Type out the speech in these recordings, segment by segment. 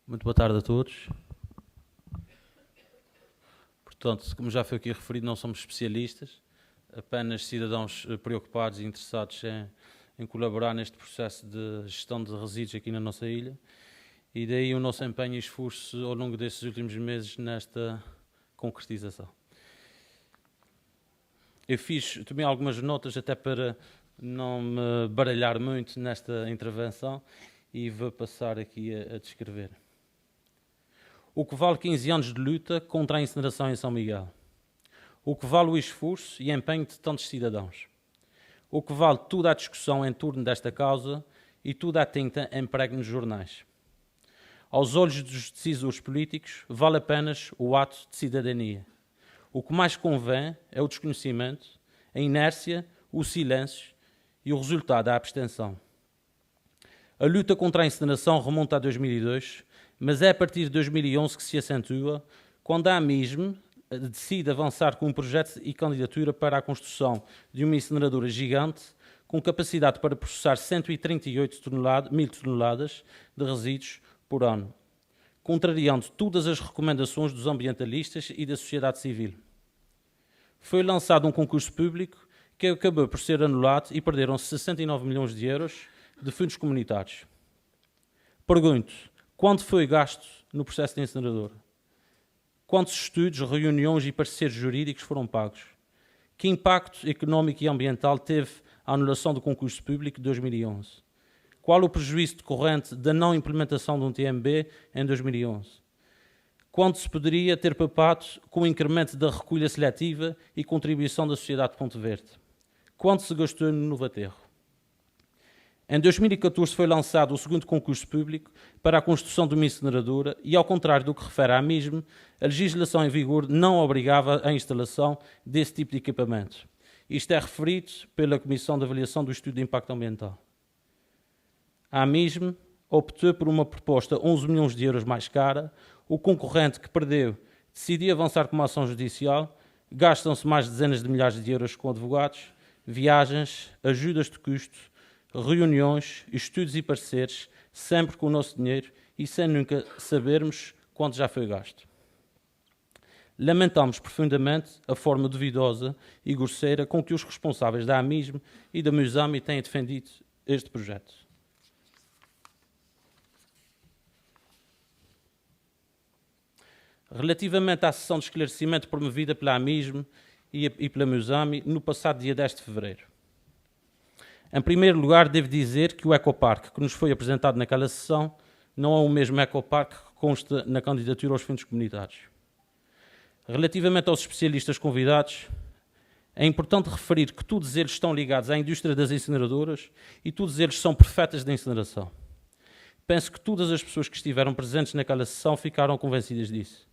Muito boa tarde a todos. Portanto, como já foi aqui referido, não somos especialistas, apenas cidadãos preocupados e interessados em colaborar neste processo de gestão de resíduos aqui na nossa ilha, e daí o nosso empenho e esforço ao longo destes últimos meses nesta concretização. Tomei algumas notas até para não me baralhar muito nesta intervenção e vou passar aqui a descrever. O que vale 15 anos de luta contra a incineração em São Miguel? O que vale o esforço e empenho de tantos cidadãos? O que vale toda a discussão em torno desta causa e toda a tinta empregue nos jornais? Aos olhos dos decisores políticos, vale apenas o ato de cidadania. O que mais convém é o desconhecimento, a inércia, o silêncio e o resultado, a abstenção. A luta contra a incineração remonta a 2002, mas é a partir de 2011 que se acentua, quando a AMISM decide avançar com um projeto e candidatura para a construção de uma incineradora gigante com capacidade para processar 138 mil toneladas de resíduos por ano, contrariando todas as recomendações dos ambientalistas e da sociedade civil. Foi lançado um concurso público que acabou por ser anulado e perderam-se 69 milhões de euros de fundos comunitários. Pergunto, quanto foi gasto no processo de incineradora? Quantos estudos, reuniões e pareceres jurídicos foram pagos? Que impacto económico e ambiental teve a anulação do concurso público de 2011? Qual o prejuízo decorrente da não implementação de um TMB em 2011? Quanto se poderia ter poupado com o incremento da recolha seletiva e contribuição da sociedade de Ponte Verde? Quanto se gastou no novo aterro? Em 2014 foi lançado o segundo concurso público para a construção de uma incineradora e, ao contrário do que refere a AMISM, a legislação em vigor não obrigava a instalação desse tipo de equipamento. Isto é referido pela Comissão de Avaliação do Estudo de Impacto Ambiental. A AMISM optou por uma proposta 11 milhões de euros mais cara. O concorrente que perdeu decidiu avançar com uma ação judicial. Gastam-se mais de dezenas de milhares de euros com advogados, viagens, ajudas de custo, reuniões, estudos e pareceres, sempre com o nosso dinheiro e sem nunca sabermos quanto já foi gasto. Lamentamos profundamente a forma duvidosa e grosseira com que os responsáveis da AMISM e da Musami têm defendido este projeto. Relativamente à sessão de esclarecimento promovida pela AMISM e pela Musami no passado dia 10 de fevereiro. Em primeiro lugar, devo dizer que o ecoparque que nos foi apresentado naquela sessão não é o mesmo ecoparque que consta na candidatura aos fundos comunitários. Relativamente aos especialistas convidados, é importante referir que todos eles estão ligados à indústria das incineradoras e todos eles são profetas da incineração. Penso que todas as pessoas que estiveram presentes naquela sessão ficaram convencidas disso.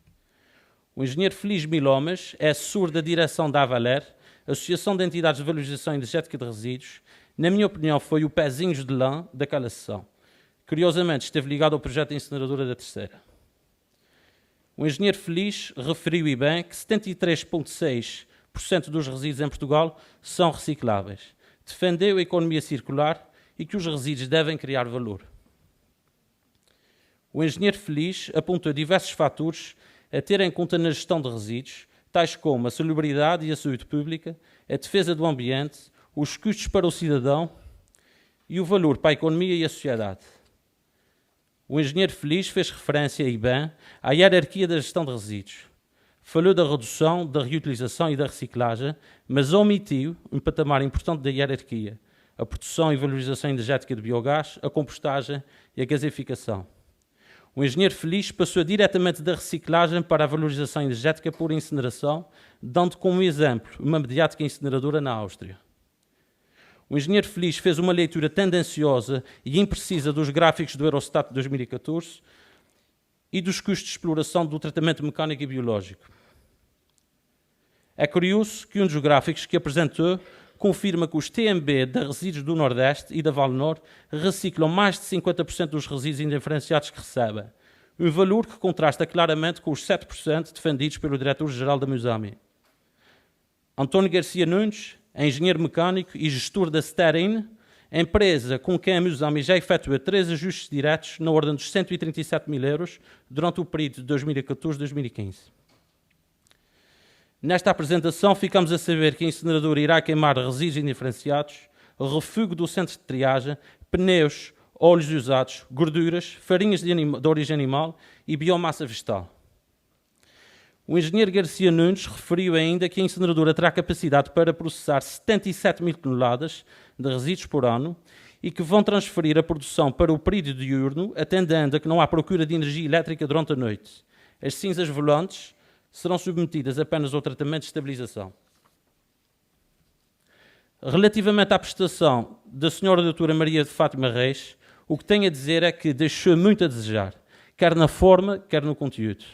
O engenheiro Feliz Milomas é assessor da direção da Avaler, Associação de Entidades de Valorização Energética de Resíduos. Na minha opinião, foi o pezinhos de lã daquela sessão. Curiosamente, esteve ligado ao projeto de incineradora da Terceira. O engenheiro Feliz referiu e bem que 73,6% dos resíduos em Portugal são recicláveis. Defendeu a economia circular e que os resíduos devem criar valor. O engenheiro Feliz apontou diversos fatores a ter em conta na gestão de resíduos, tais como a salubridade e a saúde pública, a defesa do ambiente, os custos para o cidadão e o valor para a economia e a sociedade. O engenheiro Feliz fez referência, e bem, à hierarquia da gestão de resíduos. Falou da redução, da reutilização e da reciclagem, mas omitiu um patamar importante da hierarquia: a produção e valorização energética de biogás, a compostagem e a gasificação. O engenheiro Feliz passou diretamente da reciclagem para a valorização energética por incineração, dando como exemplo uma mediática incineradora na Áustria. O engenheiro Feliz fez uma leitura tendenciosa e imprecisa dos gráficos do Eurostat de 2014 e dos custos de exploração do tratamento mecânico e biológico. É curioso que um dos gráficos que apresentou confirma que os TMB de resíduos do Nordeste e da Valinor reciclam mais de 50% dos resíduos indiferenciados que recebem, um valor que contrasta claramente com os 7% defendidos pelo diretor-geral da Musami. António Garcia Nunes, engenheiro mecânico e gestor da Sterin, A empresa com quem a Musami já efetua 3 ajustes diretos na ordem dos 137 mil euros durante o período de 2014-2015. Nesta apresentação, ficamos a saber que a incineradora irá queimar resíduos indiferenciados, refúgio do centro de triagem, pneus, óleos usados, gorduras, farinhas de origem animal e biomassa vegetal. O engenheiro Garcia Nunes referiu ainda que a incineradora terá capacidade para processar 77 mil toneladas de resíduos por ano e que vão transferir a produção para o período diurno, atendendo a que não há procura de energia elétrica durante a noite. As cinzas volantes serão submetidas apenas ao tratamento de estabilização. Relativamente à prestação da Sra. Doutora Maria de Fátima Reis, o que tenho a dizer é que deixou muito a desejar, quer na forma, quer no conteúdo.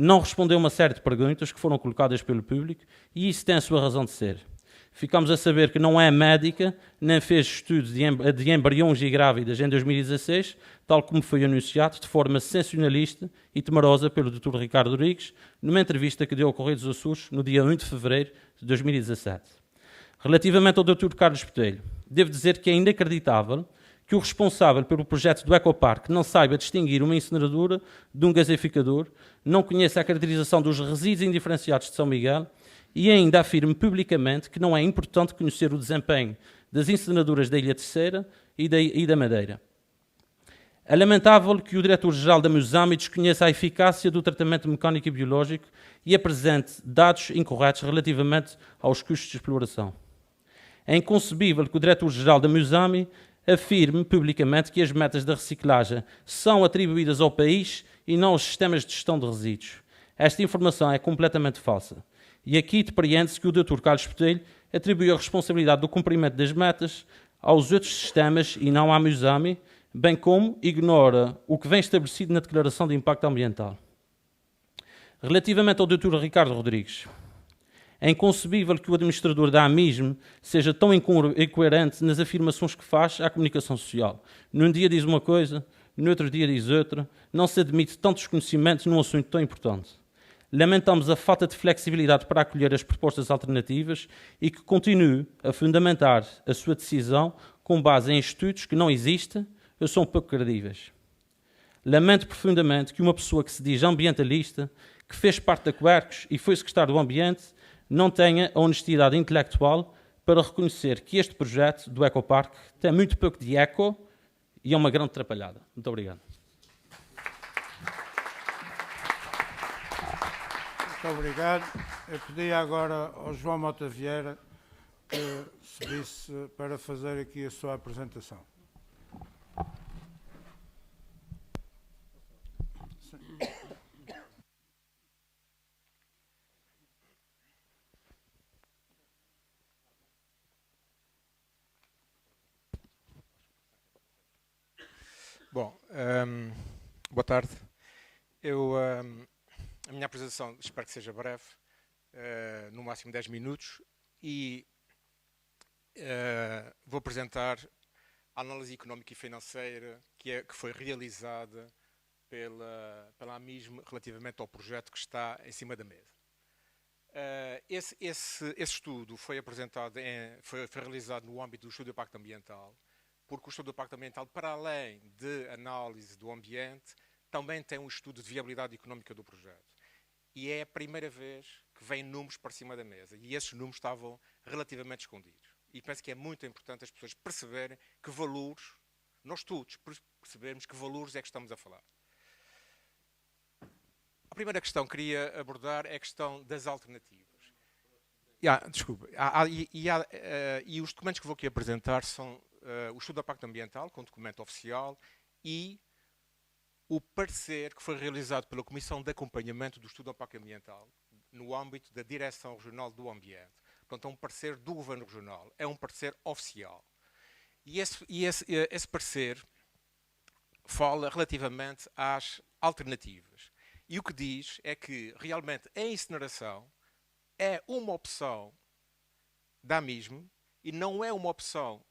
Não respondeu uma série de perguntas que foram colocadas pelo público e isso tem a sua razão de ser. Ficamos a saber que não é médica, nem fez estudos de embriões e grávidas em 2016, tal como foi anunciado de forma sensacionalista e temerosa pelo Dr. Ricardo Rodrigues, numa entrevista que deu ao Correio dos Açores no dia 1 de fevereiro de 2017. Relativamente ao Dr. Carlos Botelho, devo dizer que é inacreditável que o responsável pelo projeto do Ecoparque não saiba distinguir uma incineradora de um gasificador, não conheça a caracterização dos resíduos indiferenciados de São Miguel e ainda afirme publicamente que não é importante conhecer o desempenho das incineradoras da Ilha Terceira e da Madeira. É lamentável que o diretor-geral da Musami desconheça a eficácia do tratamento mecânico e biológico e apresente dados incorretos relativamente aos custos de exploração. É inconcebível que o diretor-geral da Musami afirme publicamente que as metas da reciclagem são atribuídas ao país e não aos sistemas de gestão de resíduos. Esta informação é completamente falsa. E aqui depreende-se que o Dr. Carlos Botelho atribui a responsabilidade do cumprimento das metas aos outros sistemas e não à Musami, bem como ignora o que vem estabelecido na Declaração de Impacto Ambiental. Relativamente ao Dr. Ricardo Rodrigues, é inconcebível que o administrador da AMISM seja tão incoerente nas afirmações que faz à comunicação social. Num dia diz uma coisa, no outro dia diz outra. Não se admite tantos conhecimentos num assunto tão importante. Lamentamos a falta de flexibilidade para acolher as propostas alternativas e que continue a fundamentar a sua decisão com base em estudos que não existem ou são pouco credíveis. Lamento profundamente que uma pessoa que se diz ambientalista, que fez parte da Quercus e foi secretário do Ambiente, não tenha a honestidade intelectual para reconhecer que este projeto do Ecoparque tem muito pouco de eco e é uma grande atrapalhada. Muito obrigado. Muito obrigado. Eu pedi agora ao João Mota Vieira que subisse para fazer aqui a sua apresentação. Bom, boa tarde. A minha apresentação espero que seja breve, no máximo 10 minutos, e vou apresentar a análise económica e financeira que foi realizada pela AMISM relativamente ao projeto que está em cima da mesa. Esse estudo foi apresentado, foi realizado no âmbito do estudo de impacto ambiental, porque o estudo de impacto ambiental, para além de análise do ambiente, também tem um estudo de viabilidade económica do projeto. E é a primeira vez que vêm números para cima da mesa. E esses números estavam relativamente escondidos. E penso que é muito importante as pessoas perceberem que valores, nós todos percebermos que valores é que estamos a falar. A primeira questão que queria abordar é a questão das alternativas. Desculpa. E os documentos que vou aqui apresentar são o estudo de impacto ambiental, com documento oficial, e o parecer que foi realizado pela Comissão de Acompanhamento do Estudo de Impacto Ambiental no âmbito da Direção Regional do Ambiente. Portanto, é um parecer do Governo Regional, é um parecer oficial. E esse parecer fala relativamente às alternativas. E o que diz é que, realmente, a incineração é uma opção da AMISM e não é uma opção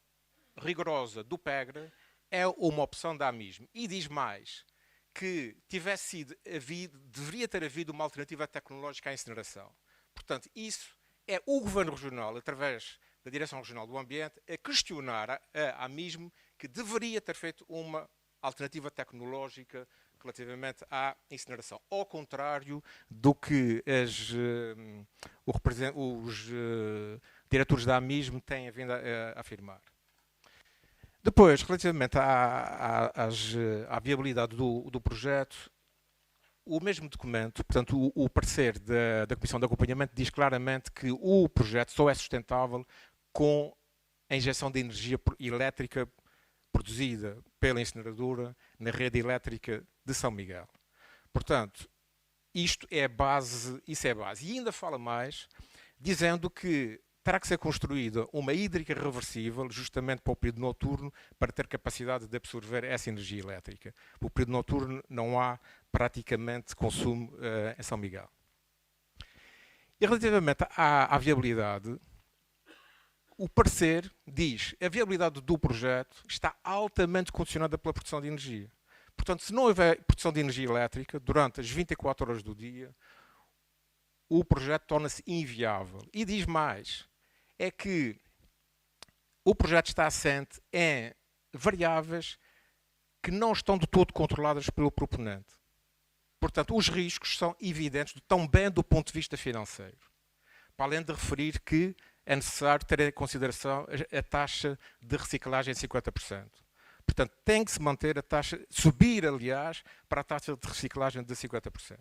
rigorosa do PEGRA, é uma opção da AMISM. E diz mais, que deveria ter havido uma alternativa tecnológica à incineração. Portanto, isso é o Governo Regional, através da Direção Regional do Ambiente a questionar a AMISM que deveria ter feito uma alternativa tecnológica relativamente à incineração, ao contrário do que os diretores da AMISM têm vindo a afirmar. Depois, relativamente à viabilidade do projeto, o mesmo documento, portanto, o parecer da Comissão de Acompanhamento diz claramente que o projeto só é sustentável com a injeção de energia elétrica produzida pela incineradora na rede elétrica de São Miguel. Portanto, isso é base. E ainda fala mais, dizendo que terá que ser construída uma hídrica reversível, justamente para o período noturno, para ter capacidade de absorver essa energia elétrica. No período noturno não há praticamente consumo em São Miguel. E relativamente à viabilidade, o parecer diz que a viabilidade do projeto está altamente condicionada pela produção de energia. Portanto, se não houver produção de energia elétrica durante as 24 horas do dia, o projeto torna-se inviável. E diz mais, é que o projeto está assente em variáveis que não estão de todo controladas pelo proponente. Portanto, os riscos são evidentes também do ponto de vista financeiro. Para além de referir que é necessário ter em consideração a taxa de reciclagem de 50%. Portanto, tem que se manter a taxa, subir, aliás, para a taxa de reciclagem de 50%.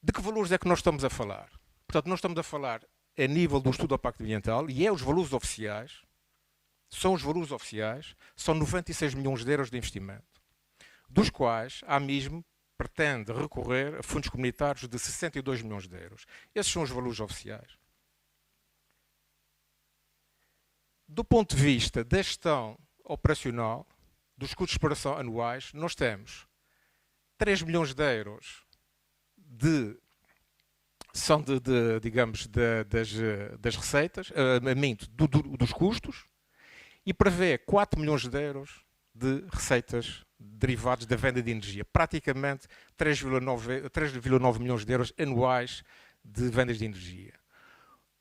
De que valores é que nós estamos a falar? Portanto, nós estamos a falar a nível do estudo do impacto ambiental, e os valores oficiais, são 96 milhões de euros de investimento, dos quais a AMISM pretende recorrer a fundos comunitários de 62 milhões de euros. Esses são os valores oficiais. Do ponto de vista da gestão operacional, dos custos de exploração anuais, nós temos 3 milhões de euros das receitas, dos custos, e prevê 4 milhões de euros de receitas derivadas da venda de energia. Praticamente 3,9 milhões de euros anuais de vendas de energia.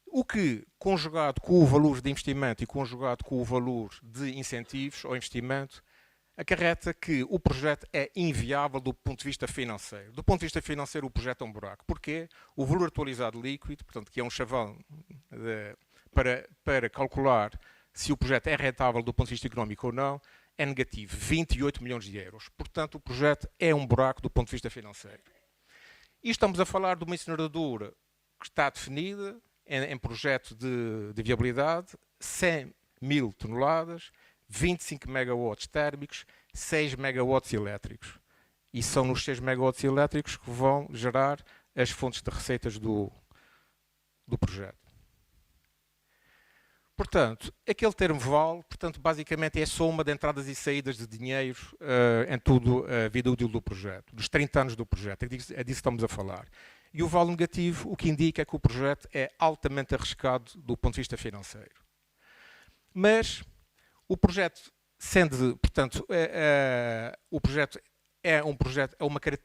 O que, conjugado com o valor de investimento e conjugado com o valor de incentivos ao investimento, acarreta que o projeto é inviável do ponto de vista financeiro. Do ponto de vista financeiro, o projeto é um buraco. Porquê? O valor atualizado líquido, portanto, que é um chavão para calcular se o projeto é rentável do ponto de vista económico ou não, é negativo, 28 milhões de euros. Portanto, o projeto é um buraco do ponto de vista financeiro. E estamos a falar de uma incineradora que está definida em projeto de viabilidade, 100 mil toneladas, 25 megawatts térmicos, 6 megawatts elétricos. E são nos 6 megawatts elétricos que vão gerar as fontes de receitas do projeto. Portanto, aquele termo vale, portanto, basicamente é a soma de entradas e saídas de dinheiro em tudo a vida útil do projeto, dos 30 anos do projeto, é disso que estamos a falar. E o vale negativo, o que indica é que o projeto é altamente arriscado do ponto de vista financeiro. Mas o projeto, sendo, portanto, o projeto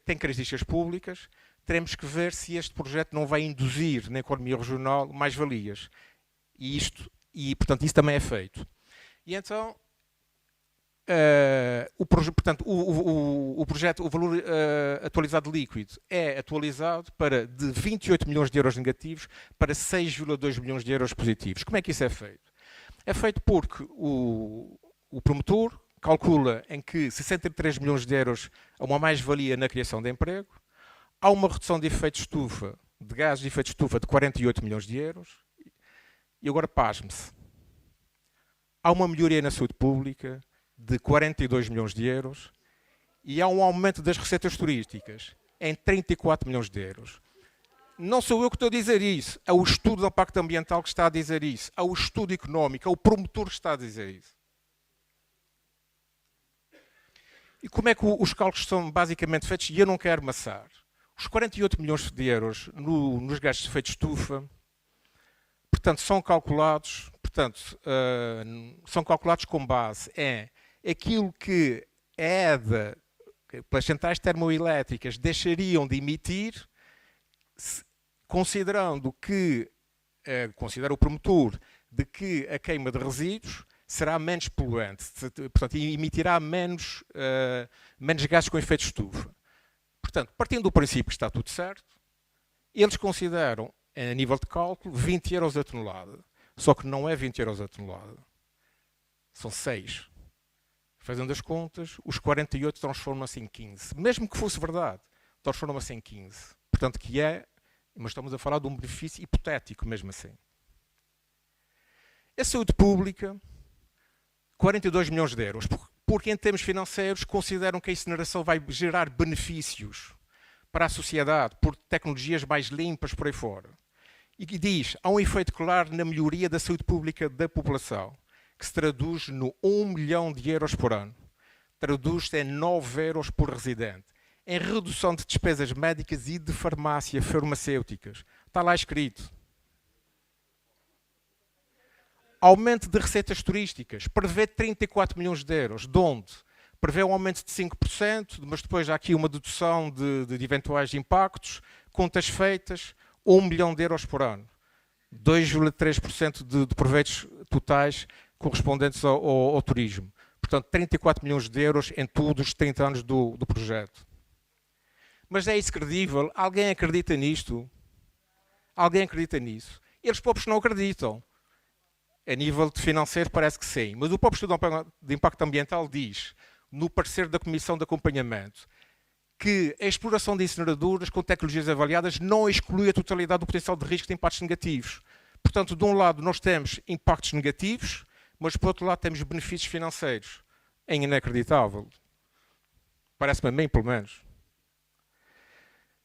tem características públicas, teremos que ver se este projeto não vai induzir na economia regional mais-valias. Portanto, isso também é feito. E então, o projeto, o valor atualizado líquido é atualizado de 28 milhões de euros negativos para 6,2 milhões de euros positivos. Como é que isso é feito? É feito porque o promotor calcula em que 63 milhões de euros é uma mais-valia na criação de emprego, há uma redução de efeito de estufa, de gases de efeito de estufa de 48 milhões de euros, e agora pasme-se. Há uma melhoria na saúde pública de 42 milhões de euros e há um aumento das receitas turísticas em 34 milhões de euros. Não sou eu que estou a dizer isso, é o estudo do impacto ambiental que está a dizer isso, é o estudo económico, é o promotor que está a dizer isso. E como é que os cálculos são basicamente feitos? E eu não quero maçar. Os 48 milhões de euros nos gastos de efeito de estufa, portanto, são calculados com base em aquilo que a EDA, pelas centrais termoelétricas, deixariam de emitir, considerando que considera o promotor de que a queima de resíduos será menos poluente, portanto, emitirá menos gases com efeito de estufa. Portanto, partindo do princípio que está tudo certo, eles consideram, a nível de cálculo, 20 euros a tonelada. Só que não é 20 euros a tonelada. São 6. Fazendo as contas, os 48 transformam-se em 15. Mesmo que fosse verdade, transformam-se em 15. Portanto, mas estamos a falar de um benefício hipotético, mesmo assim. A saúde pública, 42 milhões de euros, porque em termos financeiros consideram que a incineração vai gerar benefícios para a sociedade, por tecnologias mais limpas por aí fora. E que diz, há um efeito claro na melhoria da saúde pública da população, que se traduz no 1 milhão de euros por ano. Traduz-se em 9 euros por residente. Em redução de despesas médicas e de farmácia farmacêuticas. Está lá escrito. Aumento de receitas turísticas. Prevê 34 milhões de euros. De onde? Prevê um aumento de 5%, mas depois há aqui uma dedução de eventuais impactos. Contas feitas, 1 milhão de euros por ano. 2,3% de proveitos totais correspondentes ao turismo. Portanto, 34 milhões de euros em todos os 30 anos do projeto. Mas é isso credível? Alguém acredita nisto? Alguém acredita nisso? Eles próprios não acreditam. A nível de financeiro parece que sim. Mas o próprio estudo de impacto ambiental diz, no parecer da Comissão de Acompanhamento, que a exploração de incineradoras com tecnologias avaliadas não exclui a totalidade do potencial de risco de impactos negativos. Portanto, de um lado nós temos impactos negativos, mas por outro lado temos benefícios financeiros. É inacreditável. Parece-me a mim, pelo menos.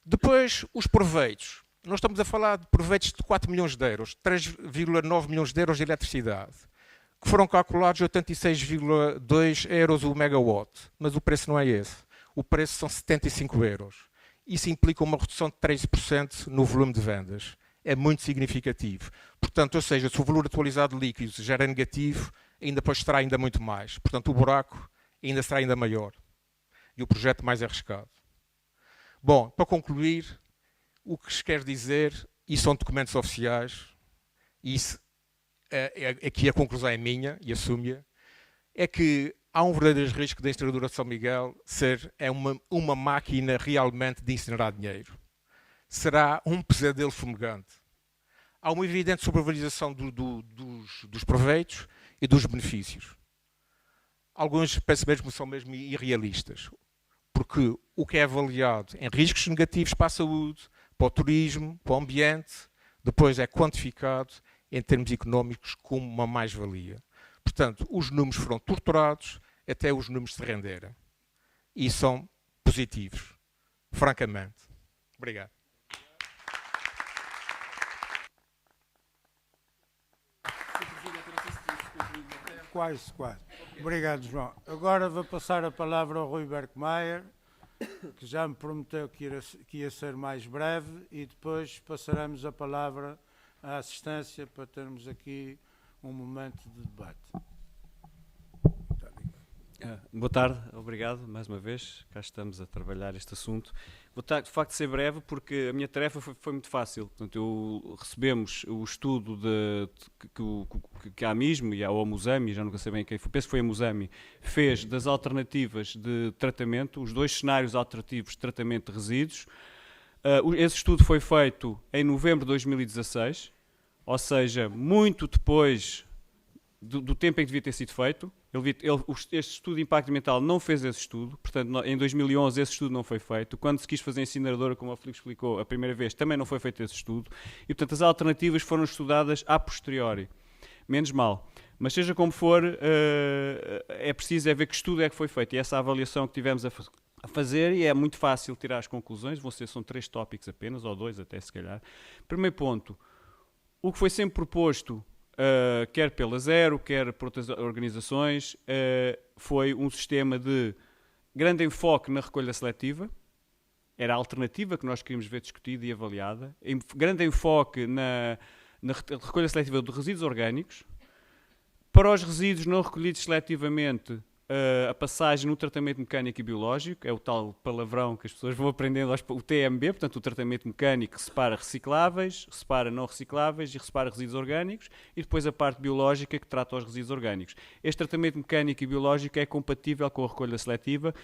Depois, os proveitos. Nós estamos a falar de proveitos de 4 milhões de euros, 3,9 milhões de euros de eletricidade, que foram calculados 86,2 euros o megawatt. Mas o preço não é esse. O preço são 75 euros. Isso implica uma redução de 13% no volume de vendas. É muito significativo. Portanto, ou seja, se o valor atualizado de líquidos já era negativo, ainda depois será ainda muito mais. Portanto, o buraco ainda será ainda maior. E o projeto mais arriscado. Bom, para concluir, o que se quer dizer, e são documentos oficiais, e isso, aqui a conclusão é minha, e assumo-a, é que há um verdadeiro risco da incineradora de São Miguel ser uma máquina realmente de incinerar dinheiro. Será um pesadelo fumegante. Há uma evidente sobrevalorização dos proveitos e dos benefícios. Alguns penso mesmo são mesmo irrealistas, porque o que é avaliado em riscos negativos para a saúde, para o turismo, para o ambiente, depois é quantificado em termos económicos como uma mais-valia. Portanto, os números foram torturados até os números se renderem. E são positivos, francamente. Obrigado. Quase. Obrigado, João. Agora vou passar a palavra ao Rui Berkmayer, que já me prometeu que ia ser mais breve, e depois passaremos a palavra à assistência para termos aqui um momento de debate. Boa tarde, obrigado mais uma vez, cá estamos a trabalhar este assunto. Vou de facto ser breve porque a minha tarefa foi muito fácil. Portanto, recebemos o estudo que a MISM e a Musami, já nunca sei bem quem foi, penso que foi a Musami, fez das alternativas de tratamento, os dois cenários alternativos de tratamento de resíduos. Esse estudo foi feito em novembro de 2016, ou seja, muito depois do tempo em que devia ter sido feito. Este estudo de impacto ambiental não fez esse estudo, portanto, em 2011 esse estudo não foi feito. Quando se quis fazer a incineradora, como o Filipe explicou, a primeira vez, também não foi feito esse estudo. E, portanto, as alternativas foram estudadas a posteriori. Menos mal. Mas, seja como for, é preciso ver que estudo é que foi feito. E essa avaliação que tivemos a fazer, e é muito fácil tirar as conclusões, são 3 tópicos apenas, ou 2 até se calhar. Primeiro ponto, o que foi sempre proposto, quer pela Zero, quer por outras organizações, foi um sistema de grande enfoque na recolha seletiva. Era a alternativa que nós queríamos ver discutida e avaliada. Grande enfoque na recolha seletiva de resíduos orgânicos. Para os resíduos não recolhidos seletivamente, a passagem no tratamento mecânico e biológico, é o tal palavrão que as pessoas vão aprendendo, o TMB, portanto o tratamento mecânico que separa recicláveis, separa não recicláveis e separa resíduos orgânicos, e depois a parte biológica que trata os resíduos orgânicos. Este tratamento mecânico e biológico é compatível com a recolha seletiva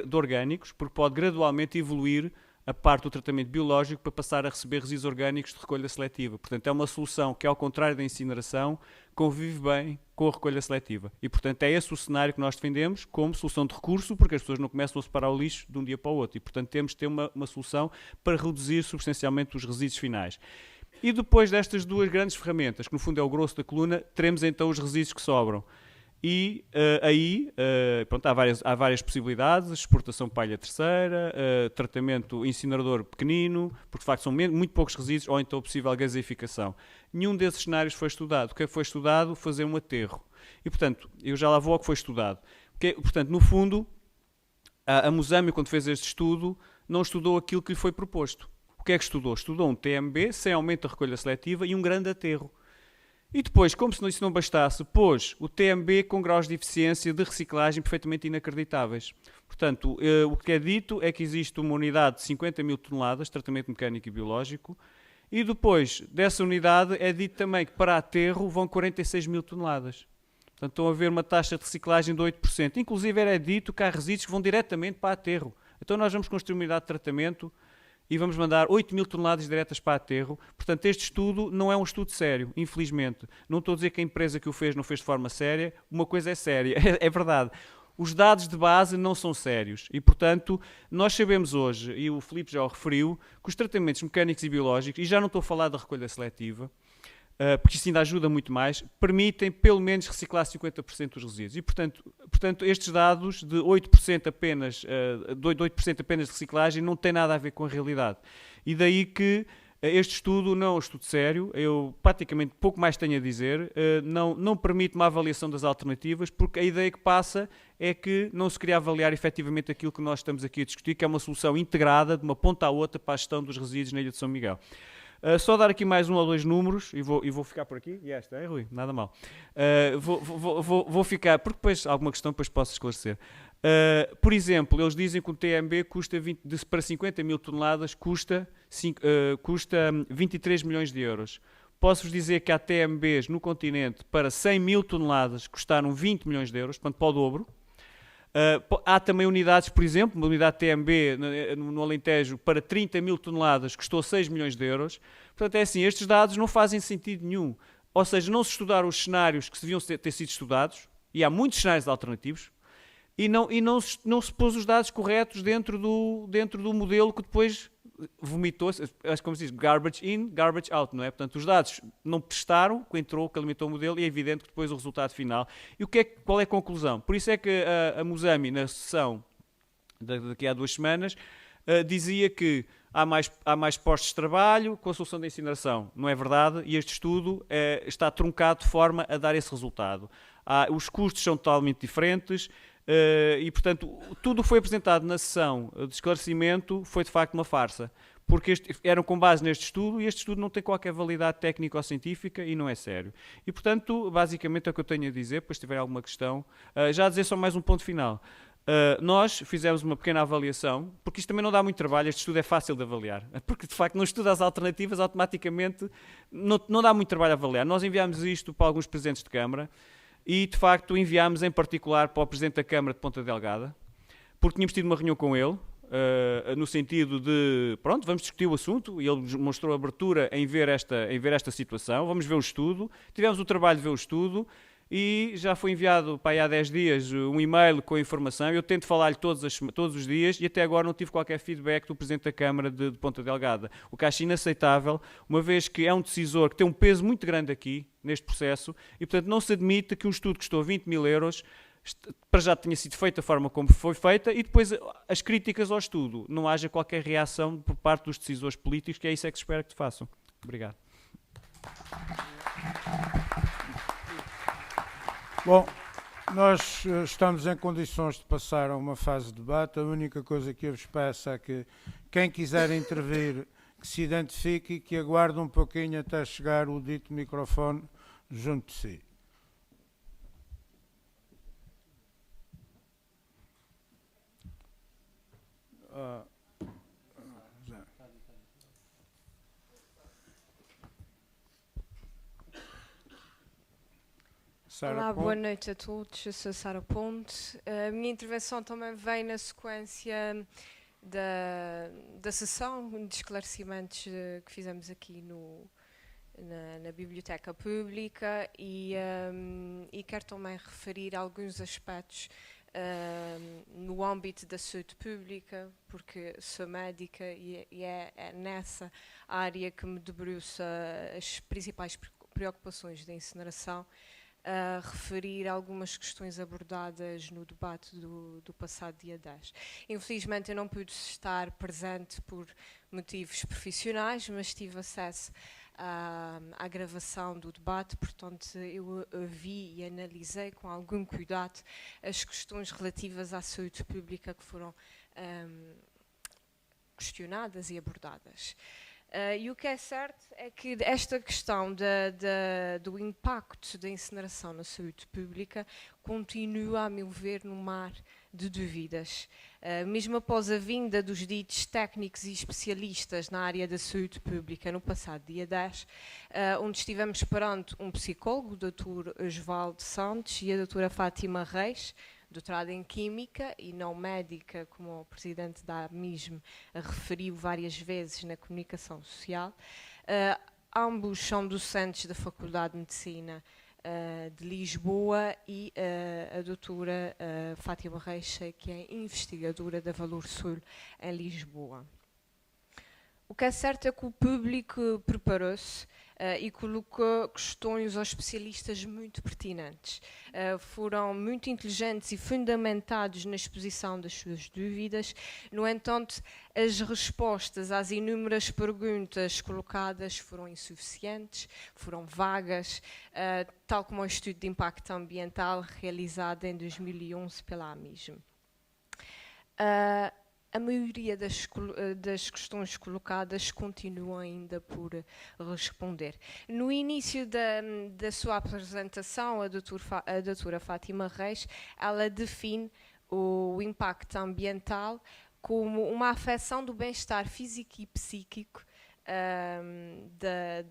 de orgânicos, porque pode gradualmente evoluir a parte do tratamento biológico para passar a receber resíduos orgânicos de recolha seletiva. Portanto, é uma solução que, ao contrário da incineração, convive bem com a recolha seletiva. E, portanto, é esse o cenário que nós defendemos como solução de recurso, porque as pessoas não começam a separar o lixo de um dia para o outro. E, portanto, temos de ter uma solução para reduzir substancialmente os resíduos finais. E depois destas duas grandes ferramentas, que no fundo é o grosso da coluna, teremos então os resíduos que sobram. E pronto, há várias possibilidades: exportação palha terceira, tratamento incinerador pequenino, porque de facto são muito poucos resíduos, ou então possível gaseificação. Nenhum desses cenários foi estudado. O que foi estudado? Fazer um aterro. E portanto, eu já lá vou ao que foi estudado. Portanto, no fundo, a Musame, quando fez este estudo, não estudou aquilo que lhe foi proposto. O que é que estudou? Estudou um TMB sem aumento da recolha seletiva e um grande aterro. E depois, como se isso não bastasse, pôs o TMB com graus de eficiência de reciclagem perfeitamente inacreditáveis. Portanto, o que é dito é que existe uma unidade de 50 mil toneladas de tratamento mecânico e biológico, e depois dessa unidade é dito também que para aterro vão 46 mil toneladas. Portanto, estão a ver uma taxa de reciclagem de 8%. Inclusive, era dito que há resíduos que vão diretamente para aterro. Então, nós vamos construir uma unidade de tratamento e vamos mandar 8 mil toneladas diretas para aterro. Portanto, este estudo não é um estudo sério, infelizmente. Não estou a dizer que a empresa que o fez não fez de forma séria. Uma coisa é séria, é verdade. Os dados de base não são sérios e, portanto, nós sabemos hoje, e o Filipe já o referiu, que os tratamentos mecânicos e biológicos, e já não estou a falar da recolha seletiva, porque isso ainda ajuda muito mais, permitem pelo menos reciclar 50% dos resíduos. E, portanto, estes dados de 8% apenas, de 8% apenas de reciclagem não têm nada a ver com a realidade. E daí que este estudo não é um estudo sério, eu praticamente pouco mais tenho a dizer, não permite uma avaliação das alternativas, porque a ideia que passa é que não se queria avaliar efetivamente aquilo que nós estamos aqui a discutir, que é uma solução integrada de uma ponta à outra para a gestão dos resíduos na Ilha de São Miguel. Só dar aqui mais 1 ou 2 números e vou ficar por aqui. E esta é, Rui? Nada mal. Vou ficar, porque depois alguma questão depois posso esclarecer. Por exemplo, eles dizem que o TMB custa para 50 mil toneladas custa 23 milhões de euros. Posso-vos dizer que há TMBs no continente para 100 mil toneladas que custaram 20 milhões de euros, portanto para o dobro. Há também unidades, por exemplo, uma unidade TMB no Alentejo para 30 mil toneladas custou 6 milhões de euros. Portanto, é assim, estes dados não fazem sentido nenhum. Ou seja, não se estudaram os cenários que deviam ter sido estudados, e há muitos cenários alternativos, e não se pôs os dados corretos dentro do modelo que depois vomitou-se, como se diz, garbage in, garbage out, não é? Portanto, os dados não prestaram, que entrou, que alimentou o modelo, e é evidente que depois o resultado final. E qual é a conclusão? Por isso é que a Musame, na sessão daqui a 2 semanas, dizia que há mais postos de trabalho com a solução da incineração. Não é verdade, e este estudo está truncado de forma a dar esse resultado. Os custos são totalmente diferentes, e, portanto, tudo foi apresentado na sessão de esclarecimento foi de facto uma farsa, porque eram com base neste estudo, e este estudo não tem qualquer validade técnica ou científica e não é sério. E, portanto, basicamente é o que eu tenho a dizer. Depois, se tiver alguma questão, já a dizer só mais um ponto final. Nós fizemos uma pequena avaliação, porque isto também não dá muito trabalho, este estudo é fácil de avaliar, porque de facto não estuda as alternativas, automaticamente não dá muito trabalho a avaliar. Nós enviámos isto para alguns presidentes de Câmara, e de facto enviámos em particular para o Presidente da Câmara de Ponta Delgada, porque tínhamos tido uma reunião com ele, no sentido de, pronto, vamos discutir o assunto, e ele mostrou abertura em ver esta situação, vamos ver o estudo, tivemos o trabalho de ver o estudo, e já foi enviado para aí há 10 dias um e-mail com a informação. Eu tento falar-lhe todos os dias e até agora não tive qualquer feedback do Presidente da Câmara de Ponta Delgada, o que acho inaceitável, uma vez que é um decisor que tem um peso muito grande aqui neste processo, e portanto não se admite que um estudo que custou 20 mil euros para já tenha sido feito da forma como foi feita, e depois as críticas ao estudo não haja qualquer reação por parte dos decisores políticos, que é isso que se espera que façam. Obrigado. Bom, nós estamos em condições de passar a uma fase de debate. A única coisa que eu vos peço é que quem quiser intervir, que se identifique e que aguarde um pouquinho até chegar o dito microfone junto de si. Sara Olá, Ponte. boa noite a todos. Eu sou a Sara Ponte. A minha intervenção também vem na sequência da sessão de esclarecimentos que fizemos aqui na Biblioteca Pública e quero também referir alguns aspectos no âmbito da saúde pública, porque sou médica e é nessa área que me debruça as principais preocupações da incineração, a referir algumas questões abordadas no debate do passado dia 10. Infelizmente eu não pude estar presente por motivos profissionais, mas tive acesso à gravação do debate, portanto eu vi e analisei com algum cuidado as questões relativas à saúde pública que foram questionadas e abordadas. E o que é certo é que esta questão do impacto da incineração na saúde pública continua, a meu ver, no mar de dúvidas. Mesmo após a vinda dos ditos técnicos e especialistas na área da saúde pública no passado dia 10, onde estivemos perante um psicólogo, o Dr. Osvaldo Santos, e a doutora Fátima Reis, doutorada em Química e não médica, como o presidente da ABMISM referiu várias vezes na comunicação social. Ambos são docentes da Faculdade de Medicina de Lisboa e a doutora Fátima Reis, que é investigadora da Valor Sul em Lisboa. O que é certo é que o público preparou-se e colocou questões aos especialistas muito pertinentes. Foram muito inteligentes e fundamentados na exposição das suas dúvidas. No entanto, as respostas às inúmeras perguntas colocadas foram insuficientes, foram vagas, tal como o estudo de impacto ambiental realizado em 2011 pela AMISM. A maioria das questões colocadas continua ainda por responder. No início da sua apresentação, a doutora Fátima Reis, ela define o impacto ambiental como uma afecção do bem-estar físico e psíquico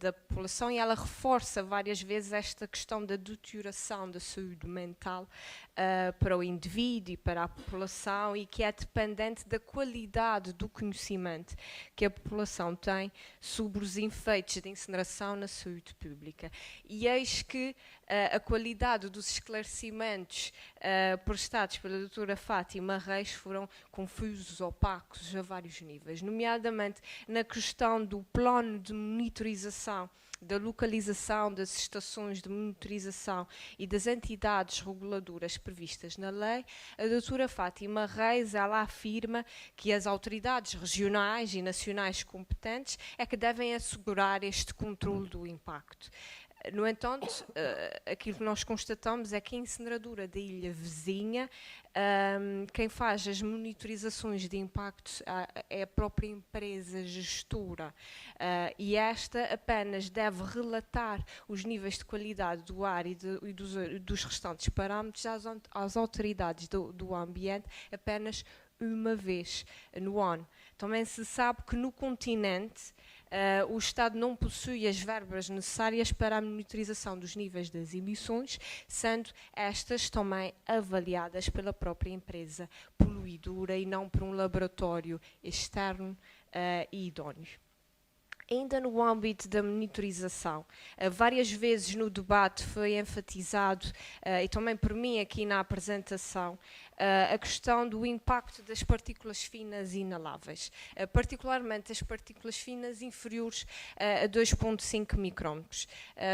da população, e ela reforça várias vezes esta questão da deterioração da saúde mental para o indivíduo e para a população, e que é dependente da qualidade do conhecimento que a população tem sobre os efeitos da incineração na saúde pública. E eis que a qualidade dos esclarecimentos prestados pela doutora Fátima Reis foram confusos, opacos a vários níveis, nomeadamente na questão do plano de monitorização, da localização das estações de monitorização e das entidades reguladoras previstas na lei. A doutora Fátima Reis, ela afirma que as autoridades regionais e nacionais competentes é que devem assegurar este controle do impacto. No entanto, aquilo que nós constatamos é que a incineradora da ilha vizinha, quem faz as monitorizações de impacto é a própria empresa gestora, e esta apenas deve relatar os níveis de qualidade do ar e dos restantes parâmetros às autoridades do ambiente apenas uma vez no ano. Também se sabe que no continente o Estado não possui as verbas necessárias para a monitorização dos níveis das emissões, sendo estas também avaliadas pela própria empresa poluidora e não por um laboratório externo e idóneo. Ainda no âmbito da monitorização, várias vezes no debate foi enfatizado, e também por mim aqui na apresentação, a questão do impacto das partículas finas inaláveis, particularmente as partículas finas inferiores a 2,5 micrômetros.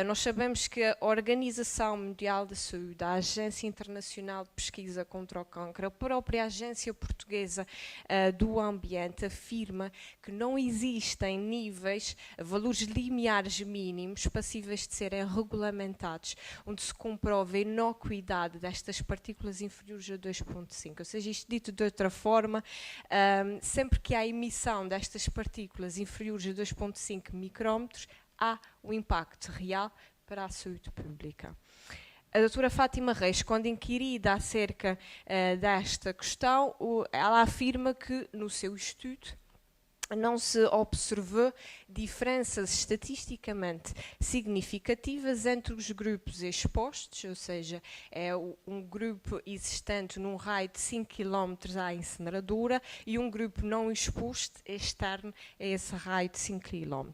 Nós sabemos que a Organização Mundial da Saúde, a Agência Internacional de Pesquisa contra o Cancro, a própria Agência Portuguesa do Ambiente afirma que não existem níveis, valores limiares mínimos passíveis de serem regulamentados, onde se comprova a inocuidade destas partículas inferiores a 2,5. Ou seja, isto dito de outra forma, sempre que há emissão destas partículas inferiores a 2,5 micrômetros, há o impacto real para a saúde pública. A doutora Fátima Reis, quando inquirida acerca desta questão, ela afirma que no seu estudo não se observou diferenças estatisticamente significativas entre os grupos expostos, ou seja, é um grupo existente num raio de 5 km à incineradora e um grupo não exposto externo a esse raio de 5 km.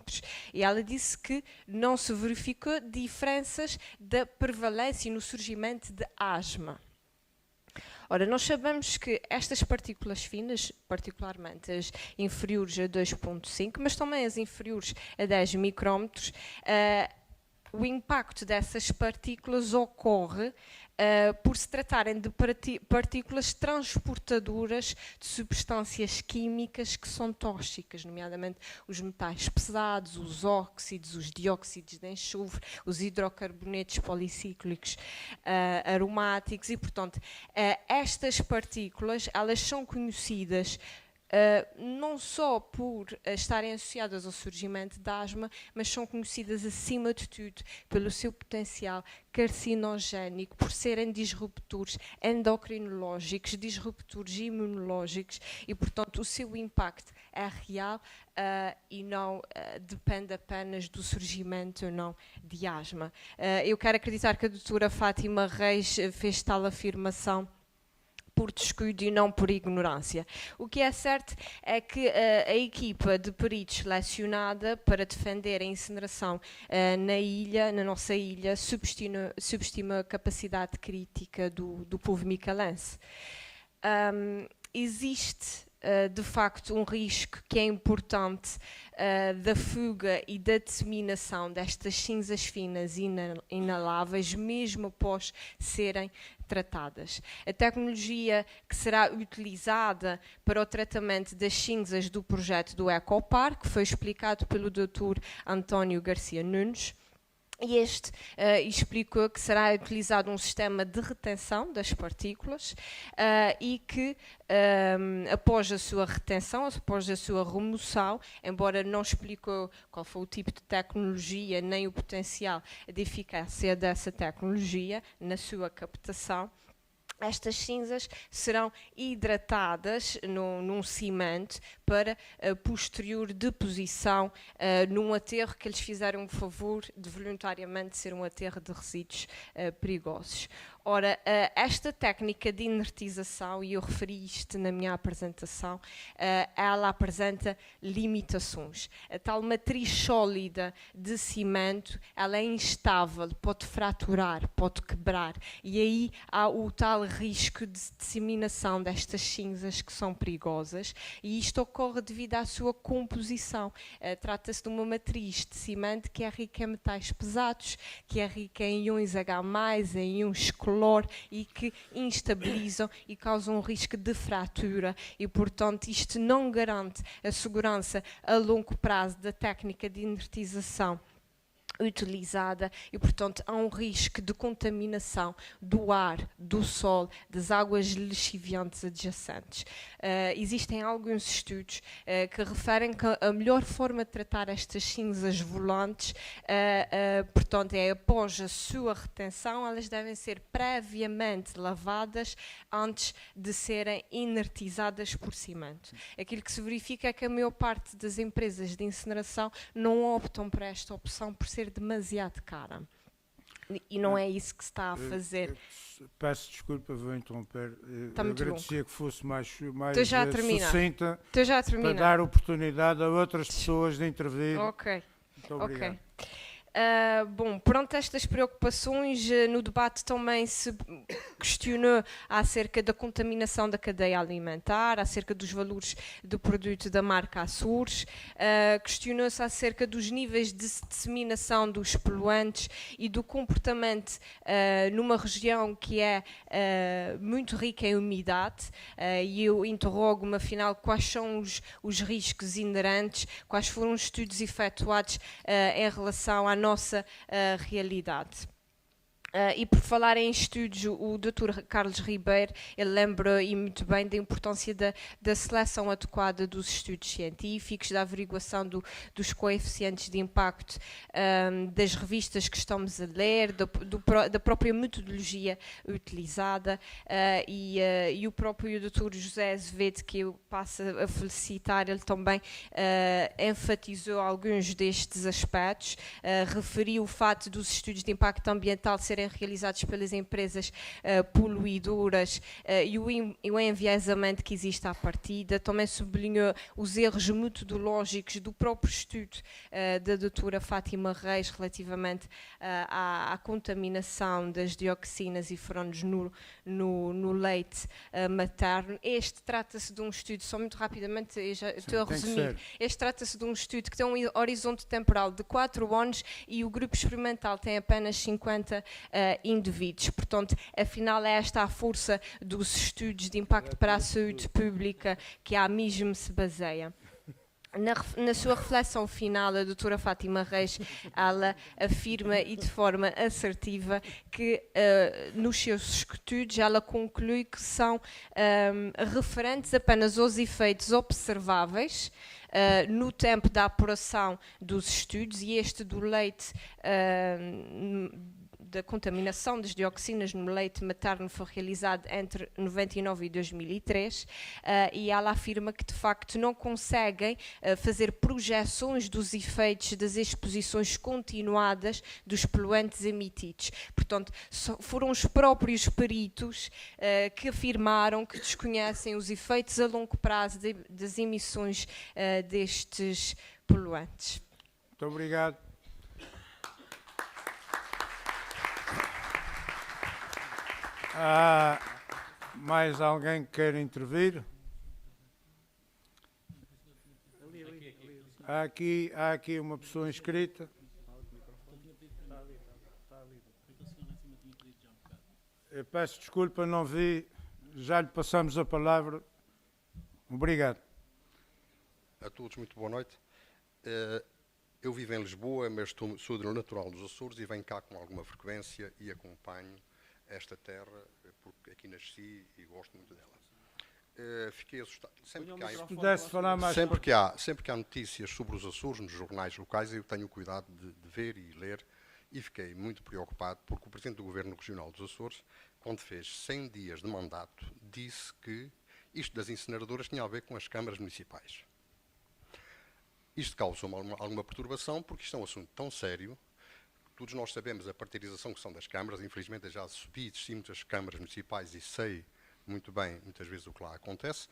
E ela disse que não se verificou diferenças da prevalência no surgimento de asma. Ora, nós sabemos que estas partículas finas, particularmente as inferiores a 2,5, mas também as inferiores a 10 micrómetros, o impacto dessas partículas ocorre por se tratarem de partículas transportadoras de substâncias químicas que são tóxicas, nomeadamente os metais pesados, os óxidos, os dióxidos de enxofre, os hidrocarbonetos policíclicos aromáticos e, portanto, estas partículas, elas são conhecidas não só por estarem associadas ao surgimento de asma, mas são conhecidas acima de tudo pelo seu potencial carcinogénico, por serem disruptores endocrinológicos, disruptores imunológicos e, portanto, o seu impacto é real e não depende apenas do surgimento ou não de asma. Eu quero acreditar que a doutora Fátima Reis fez tal afirmação por descuido e não por ignorância. O que é certo é que a equipa de peritos selecionada para defender a incineração na nossa ilha, subestima a capacidade crítica do povo micalense. Existe de facto um risco que é importante da fuga e da disseminação destas cinzas finas inaláveis, mesmo após serem tratadas. A tecnologia que será utilizada para o tratamento das cinzas do projeto do Ecoparque foi explicado pelo Dr. António Garcia Nunes. E este explicou que será utilizado um sistema de retenção das partículas e que após a sua retenção, após a sua remoção, embora não explicou qual foi o tipo de tecnologia nem o potencial de eficácia dessa tecnologia na sua captação, estas cinzas serão hidratadas num cimento para a posterior deposição num aterro que eles fizeram o favor de voluntariamente ser um aterro de resíduos perigosos. Ora, esta técnica de inertização, e eu referi isto na minha apresentação, ela apresenta limitações. A tal matriz sólida de cimento, ela é instável, pode fraturar, pode quebrar, e aí há o tal risco de disseminação destas cinzas que são perigosas, e isto ocorre devido à sua composição. Trata-se de uma matriz de cimento que é rica em metais pesados, que é rica em íons H+, em íons cloro, e que instabilizam e causam um risco de fratura e, portanto, isto não garante a segurança a longo prazo da técnica de inertização utilizada e, portanto, há um risco de contaminação do ar, do sol, das águas lixiviantes adjacentes. Existem alguns estudos que referem que a melhor forma de tratar estas cinzas volantes, portanto, é após a sua retenção, elas devem ser previamente lavadas antes de serem inertizadas por cimento. Aquilo que se verifica é que a maior parte das empresas de incineração não optam por esta opção por ser demasiado cara. E não é isso que se está a fazer. Peço desculpa, vou interromper. Está muito agradecia que fosse mais sucinta para dar oportunidade a outras pessoas de intervir. Ok. Muito obrigado. Bom, perante estas preocupações, no debate também se questionou acerca da contaminação da cadeia alimentar, acerca dos valores do produto da marca Açores, questionou-se acerca dos níveis de disseminação dos poluentes e do comportamento numa região que é muito rica em umidade, e eu interrogo-me afinal quais são os riscos inerentes, quais foram os estudos efetuados em relação à nossa realidade. E por falar em estudos, o Dr. Carlos Ribeiro, ele lembra e muito bem da importância da seleção adequada dos estudos científicos, da averiguação dos coeficientes de impacto, das revistas que estamos a ler, da própria metodologia utilizada, e o próprio Dr. José Azevedo, que eu passo a felicitar, ele também enfatizou alguns destes aspectos, referiu o fato dos estudos de impacto ambiental serem realizados pelas empresas poluidoras e o enviesamento que existe à partida. Também sublinhou os erros metodológicos do próprio estudo da doutora Fátima Reis relativamente à contaminação das dioxinas e furanos no leite materno. Este trata-se de um estudo, só muito rapidamente, eu já estou a resumir, este trata-se de um estudo que tem um horizonte temporal de 4 anos e o grupo experimental tem apenas 50 indivíduos. Portanto, afinal é esta a força dos estudos de impacto para a saúde pública que a mesmo se baseia. Na sua reflexão final, a doutora Fátima Reis, ela afirma e de forma assertiva que nos seus estudos ela conclui que são referentes apenas aos efeitos observáveis no tempo da apuração dos estudos, e este do leite, da contaminação das dioxinas no leite materno foi realizado entre 99 e 2003, e ela afirma que de facto não conseguem fazer projeções dos efeitos das exposições continuadas dos poluentes emitidos. Portanto, foram os próprios peritos que afirmaram que desconhecem os efeitos a longo prazo das emissões destes poluentes. Muito obrigado. Há mais alguém que queira intervir? Há aqui uma pessoa inscrita. Eu peço desculpa, não vi. Já lhe passamos a palavra. Obrigado. A todos, muito boa noite. Eu vivo em Lisboa, mas sou natural dos Açores e venho cá com alguma frequência e acompanho esta terra, porque aqui nasci e gosto muito dela. Fiquei assustado. Sempre que há notícias sobre os Açores nos jornais locais, eu tenho o cuidado de ver e ler, e fiquei muito preocupado porque o Presidente do Governo Regional dos Açores, quando fez 100 dias de mandato, disse que isto das incineradoras tinha a ver com as câmaras municipais. Isto causou alguma perturbação, porque isto é um assunto tão sério. Todos nós sabemos a partidarização que são das câmaras. Infelizmente, eu já subi e desci muitas câmaras municipais e sei muito bem, muitas vezes, o que lá acontece.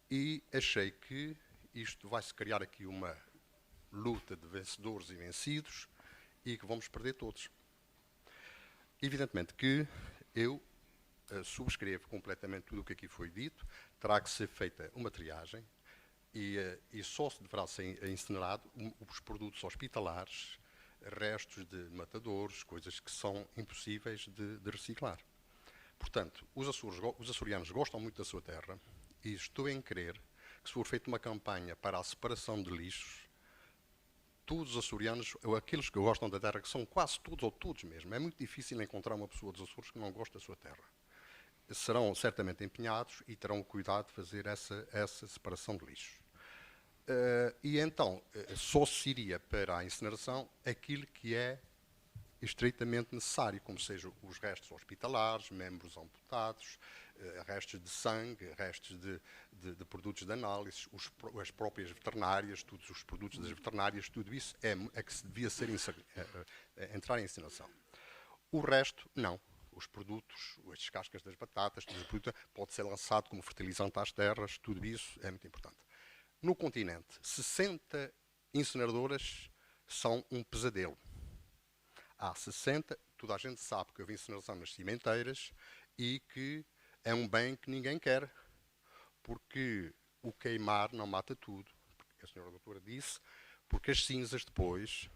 E achei que isto vai-se criar aqui uma luta de vencedores e vencidos e que vamos perder todos. Evidentemente que eu subscrevo completamente tudo o que aqui foi dito. Terá que ser feita uma triagem e só se deverá ser incinerado os produtos hospitalares, restos de matadores, coisas que são impossíveis de reciclar. Portanto, os açorianos gostam muito da sua terra e estou em crer que se for feita uma campanha para a separação de lixos, todos os açorianos, ou aqueles que gostam da terra, que são quase todos ou todos mesmo, é muito difícil encontrar uma pessoa dos Açores que não gosta da sua terra. Serão certamente empenhados e terão o cuidado de fazer essa separação de lixos. E então, só se iria para a incineração aquilo que é estritamente necessário, como sejam os restos hospitalares, membros amputados, restos de sangue, restos de produtos de análise, as próprias veterinárias, todos os produtos das veterinárias, tudo isso é que se devia ser entrar em incineração. O resto, não. Os produtos, as descascas das batatas, tudo isso pode ser lançado como fertilizante às terras, tudo isso é muito importante. No continente, 60 incineradoras são um pesadelo. Há 60, toda a gente sabe que houve incineração nas cimenteiras e que é um bem que ninguém quer, porque o queimar não mata tudo, porque a senhora doutora disse, porque as cinzas depois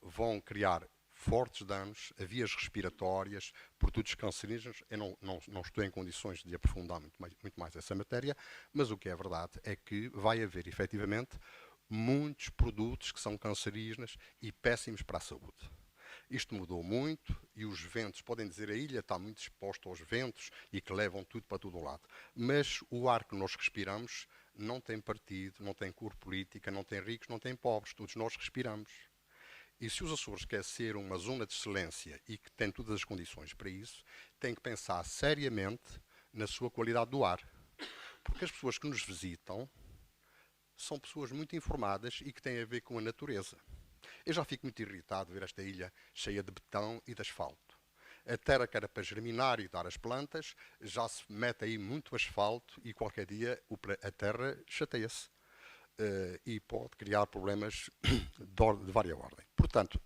vão criar fortes danos a vias respiratórias, produtos cancerígenos. Eu não estou em condições de aprofundar muito mais essa matéria, mas o que é verdade é que vai haver, efetivamente, muitos produtos que são cancerígenos e péssimos para a saúde. Isto mudou muito e os ventos, podem dizer a ilha está muito exposta aos ventos e que levam tudo para todo o lado. Mas o ar que nós respiramos não tem partido, não tem cor política, não tem ricos, não tem pobres, todos nós respiramos. E se os Açores quer ser uma zona de excelência e que tem todas as condições para isso, tem que pensar seriamente na sua qualidade do ar. Porque as pessoas que nos visitam são pessoas muito informadas e que têm a ver com a natureza. Eu já fico muito irritado de ver esta ilha cheia de betão e de asfalto. A terra que era para germinar e dar as plantas, já se mete aí muito asfalto e qualquer dia a terra chateia-se. E pode criar problemas de várias ordens. Portanto,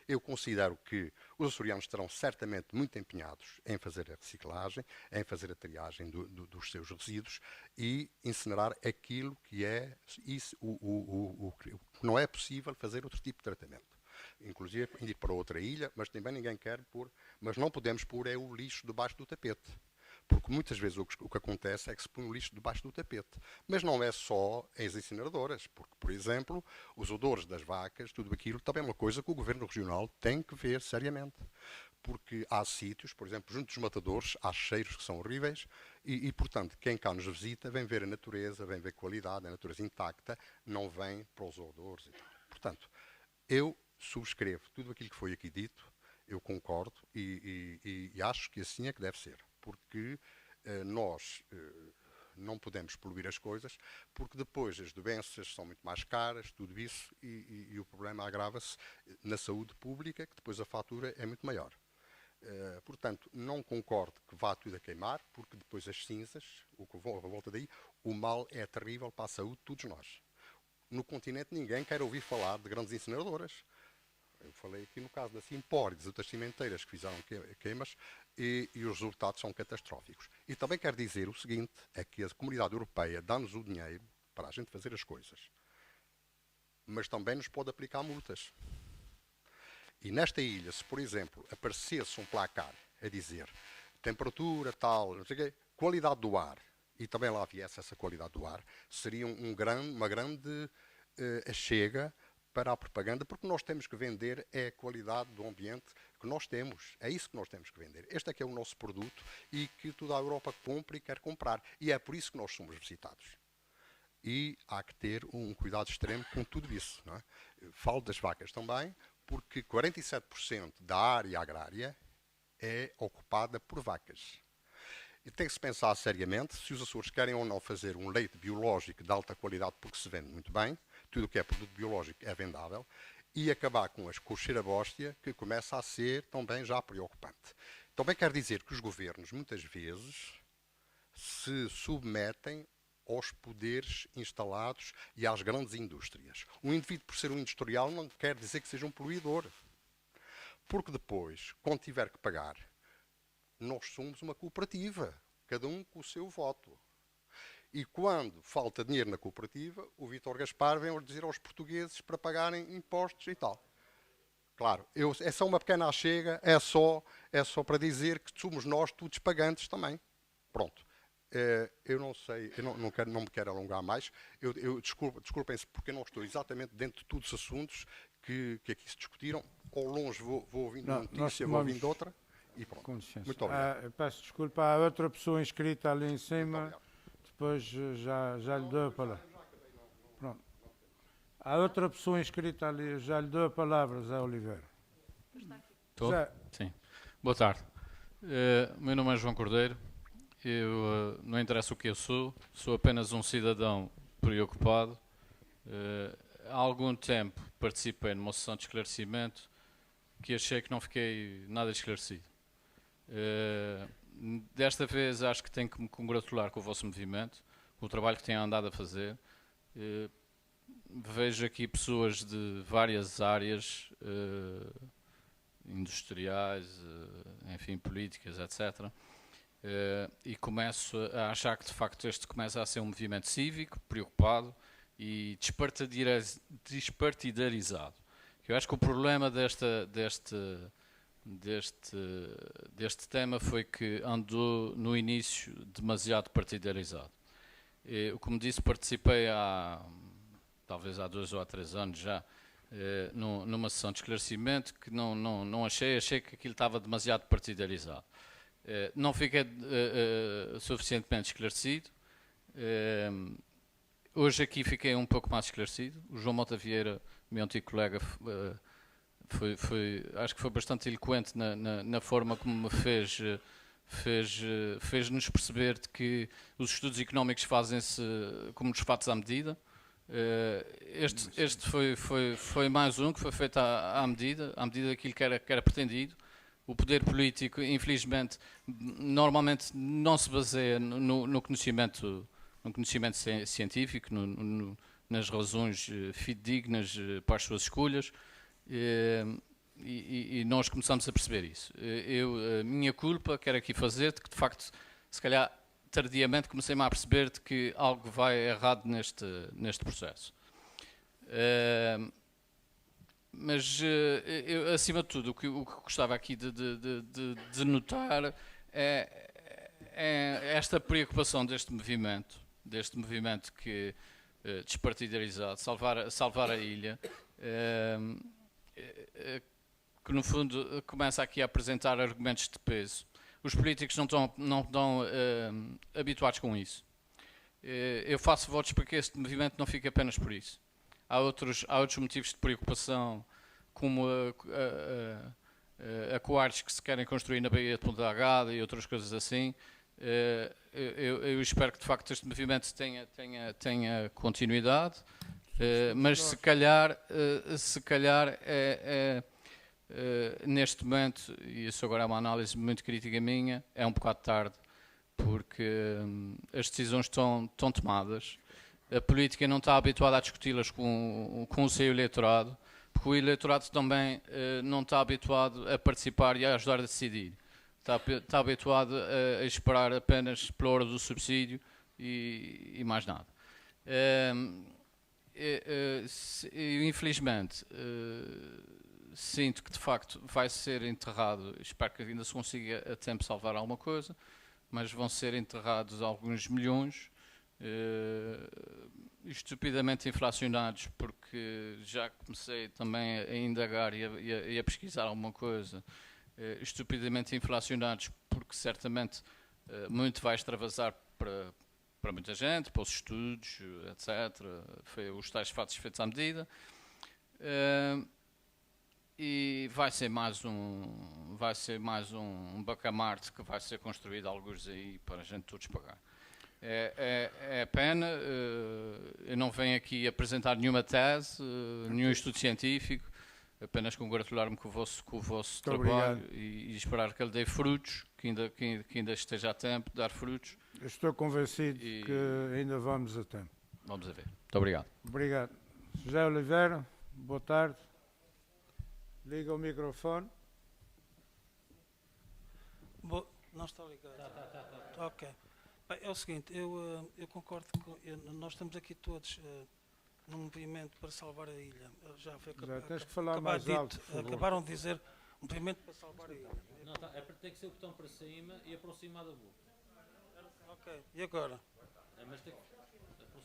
eu considero que os açorianos estarão certamente muito empenhados em fazer a reciclagem, em fazer a triagem dos seus resíduos e incinerar aquilo que é isso, não é possível fazer outro tipo de tratamento. Inclusive ir para outra ilha, mas também ninguém quer pôr, mas não podemos pôr é o lixo debaixo do tapete. Porque muitas vezes o que acontece é que se põe o lixo debaixo do tapete. Mas não é só as incineradoras, porque, por exemplo, os odores das vacas, tudo aquilo, também é uma coisa que o Governo Regional tem que ver seriamente. Porque há sítios, por exemplo, junto dos matadores, há cheiros que são horríveis e, portanto, quem cá nos visita vem ver a natureza, vem ver a qualidade, a natureza intacta, não vem para os odores e tal. Portanto, eu subscrevo tudo aquilo que foi aqui dito, eu concordo e acho que assim é que deve ser. Porque nós não podemos poluir as coisas, porque depois as doenças são muito mais caras, tudo isso, e o problema agrava-se na saúde pública, que depois a fatura é muito maior. Portanto, não concordo que vá tudo a queimar, porque depois as cinzas, o que volta daí, o mal é terrível para a saúde de todos nós. No continente ninguém quer ouvir falar de grandes incineradoras. Eu falei aqui no caso da Simpor e das outras cimenteiras que fizeram queimas e os resultados são catastróficos. E também quero dizer o seguinte, é que a Comunidade Europeia dá-nos o dinheiro para a gente fazer as coisas, mas também nos pode aplicar multas. E nesta ilha, se por exemplo aparecesse um placar a dizer temperatura tal, não sei o quê, qualidade do ar, e também lá viesse essa qualidade do ar, seria uma grande achega para a propaganda, porque nós temos que vender é a qualidade do ambiente que nós temos. É isso que nós temos que vender. Este é que é o nosso produto e que toda a Europa compra e quer comprar. E é por isso que nós somos visitados. E há que ter um cuidado extremo com tudo isso. Não é? Falo das vacas também, porque 47% da área agrária é ocupada por vacas. E tem que se pensar seriamente se os Açores querem ou não fazer um leite biológico de alta qualidade, porque se vende muito bem, tudo o que é produto biológico é vendável, e acabar com o cheira-bóstia, que começa a ser também já preocupante. Também quer dizer que os governos, muitas vezes, se submetem aos poderes instalados e às grandes indústrias. Um indivíduo, por ser um industrial, não quer dizer que seja um poluidor. Porque depois, quando tiver que pagar, nós somos uma cooperativa, cada um com o seu voto. E quando falta dinheiro na cooperativa, o Vítor Gaspar vem dizer aos portugueses para pagarem impostos e tal. Claro, é só uma pequena achega, é só para dizer que somos nós todos pagantes também. Pronto. Eu não sei, eu não me quero alongar mais. Desculpem-se porque eu não estou exatamente dentro de todos os assuntos que aqui se discutiram. Ao longe vou ouvindo uma notícia, vou ouvindo outra. E pronto. Com licença. Muito obrigado. Peço desculpa, há outra pessoa inscrita ali em cima. Depois já lhe dou a palavra. Pronto. Há outra pessoa inscrita ali, já lhe dou a palavra, Zé Oliveira. Estou? Sim. Boa tarde. O meu nome é João Cordeiro. Eu não interessa o que eu sou apenas um cidadão preocupado. Há algum tempo participei numa sessão de esclarecimento que achei que não fiquei nada esclarecido. Desta vez acho que tenho que me congratular com o vosso movimento, com o trabalho que têm andado a fazer. Vejo aqui pessoas de várias áreas, industriais, enfim, políticas, etc. E começo a achar que de facto este começa a ser um movimento cívico, preocupado e despartidarizado. Eu acho que o problema deste tema foi que andou no início demasiado partidarizado. Como disse, participei talvez há 2 ou há 3 anos já numa sessão de esclarecimento que não achei que aquilo estava demasiado partidarizado. Não fiquei suficientemente esclarecido. Hoje aqui fiquei um pouco mais esclarecido. O João Mota Vieira, meu antigo colega, acho que foi bastante eloquente na forma como me fez-nos perceber de que os estudos económicos fazem-se como nos fatos à medida. Este foi mais um que foi feito à medida daquilo que era pretendido. O poder político, infelizmente, normalmente não se baseia no conhecimento científico, nas razões fidedignas para as suas escolhas, e nós começamos a perceber isso. A minha culpa, quero aqui fazer, de que de facto, se calhar tardiamente, comecei-me a perceber de que algo vai errado neste processo. Mas, acima de tudo, o que gostava aqui de notar é esta preocupação deste movimento que despartidarizado, salvar a ilha, que no fundo começa aqui a apresentar argumentos de peso. Os políticos não estão habituados com isso. Eu faço votos para que este movimento não fique apenas por isso. Há outros motivos de preocupação, como aquários que se querem construir na Baía de Ponta Delgada e outras coisas assim. Eu espero que de facto este movimento tenha continuidade, mas se calhar neste momento, e isso agora é uma análise muito crítica minha, é um bocado tarde, porque as decisões estão tomadas. A política não está habituada a discuti-las com o seu eleitorado, porque o eleitorado também não está habituado a participar e a ajudar a decidir. Está habituado a esperar apenas pela hora do subsídio e mais nada. Infelizmente, sinto que de facto vai ser enterrado, espero que ainda se consiga a tempo salvar alguma coisa, mas vão ser enterrados alguns milhões, estupidamente inflacionados, porque já comecei também a indagar e a pesquisar alguma coisa, estupidamente inflacionados, porque certamente muito vai extravasar para muita gente, para os estudos, etc. Foi os tais fatos feitos à medida. E vai ser mais um bacamarte que vai ser construído alguns aí para a gente todos pagar. É pena, eu não venho aqui apresentar nenhuma tese, nenhum estudo científico, apenas congratular-me com o vosso trabalho e esperar que ele dê frutos, que ainda esteja a tempo de dar frutos. Eu estou convencido que ainda vamos a tempo. Vamos a ver. Muito obrigado. Obrigado. José Oliveira, boa tarde. Liga o microfone. Não está ligado. Tá. Ok. Bem, é o seguinte, eu concordo com... nós estamos aqui todos num movimento para salvar a ilha. Já foi tens que falar mais alto, por favor. Acabaram de dizer um movimento para salvar a ilha. Não, tem que ser o botão para cima e aproximar da boca. Ok, e agora? Mas tem que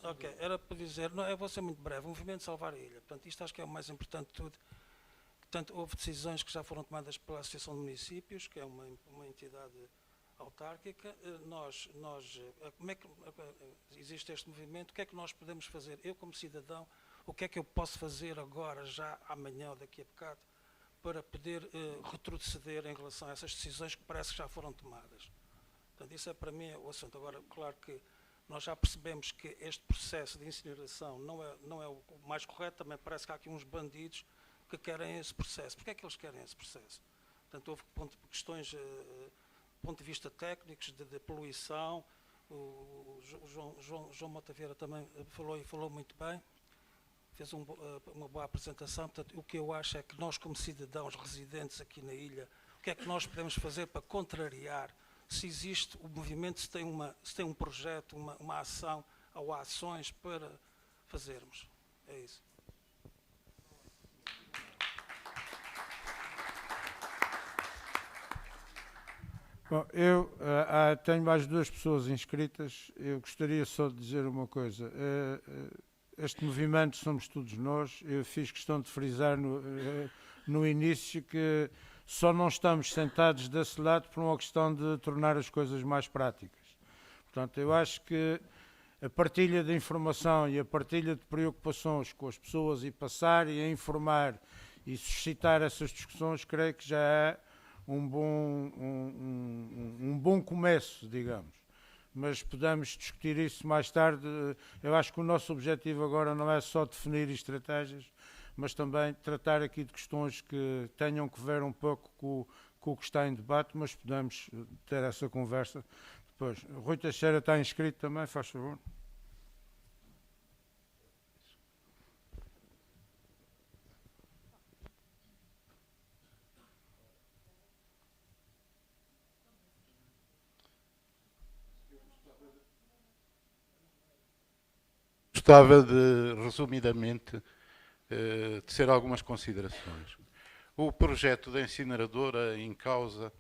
ok, era para dizer, não, eu vou ser muito breve, o movimento de salvar a ilha. Portanto, isto acho que é o mais importante de tudo. Portanto, houve decisões que já foram tomadas pela Associação de Municípios, que é uma entidade autárquica. Como é que existe este movimento? O que é que nós podemos fazer? Eu, como cidadão, o que é que eu posso fazer agora, já amanhã ou daqui a bocado, para poder retroceder em relação a essas decisões que parece que já foram tomadas? Portanto, isso é para mim o assunto. Agora, claro que nós já percebemos que este processo de incineração não é o mais correto, também parece que há aqui uns bandidos que querem esse processo. Porquê é que eles querem esse processo? Portanto, houve questões, do ponto de vista técnicos, de poluição. O João Mota Vieira também falou muito bem, fez uma boa apresentação. Portanto, o que eu acho é que nós, como cidadãos residentes aqui na ilha, o que é que nós podemos fazer para contrariar, se existe o movimento, se tem um projeto, uma ação ou ações para fazermos. É isso. Bom, eu tenho mais duas pessoas inscritas. Eu gostaria só de dizer uma coisa. este movimento somos todos nós. Eu fiz questão de frisar no início que só não estamos sentados desse lado por uma questão de tornar as coisas mais práticas. Portanto, eu acho que a partilha de informação e a partilha de preocupações com as pessoas e passar e a informar e suscitar essas discussões, creio que já é um bom começo, digamos. Mas podemos discutir isso mais tarde. Eu acho que o nosso objetivo agora não é só definir estratégias, mas também tratar aqui de questões que tenham que ver um pouco com o que está em debate, mas podemos ter essa conversa depois. O Rui Teixeira está inscrito também, faz favor. Gostava de, resumidamente, tecer algumas considerações. O projeto da incineradora em causa,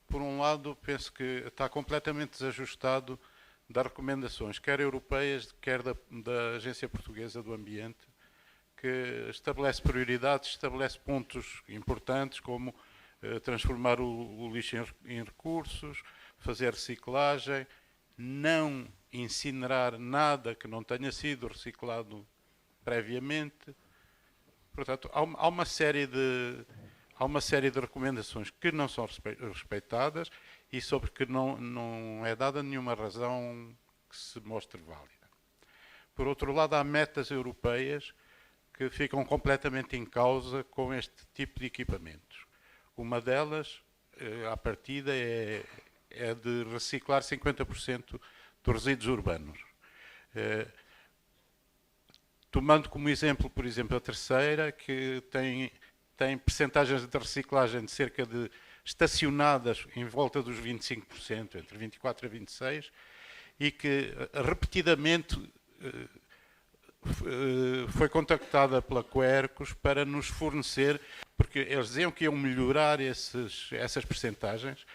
por um lado, penso que está completamente desajustado das recomendações, quer europeias, quer da Agência Portuguesa do Ambiente, que estabelece prioridades, estabelece pontos importantes, como transformar o lixo em recursos, fazer reciclagem, não incinerar nada que não tenha sido reciclado previamente. Portanto, há uma série de recomendações que não são respeitadas e sobre que não é dada nenhuma razão que se mostre válida. Por outro lado, há metas europeias que ficam completamente em causa com este tipo de equipamentos. Uma delas, à partida, é de reciclar 50% dos resíduos urbanos. Tomando como exemplo, por exemplo, a terceira, que tem percentagens de reciclagem de cerca de estacionadas em volta dos 25%, entre 24% a 26%, e que repetidamente foi contactada pela Quercus para nos fornecer, porque eles diziam que iam melhorar essas percentagens.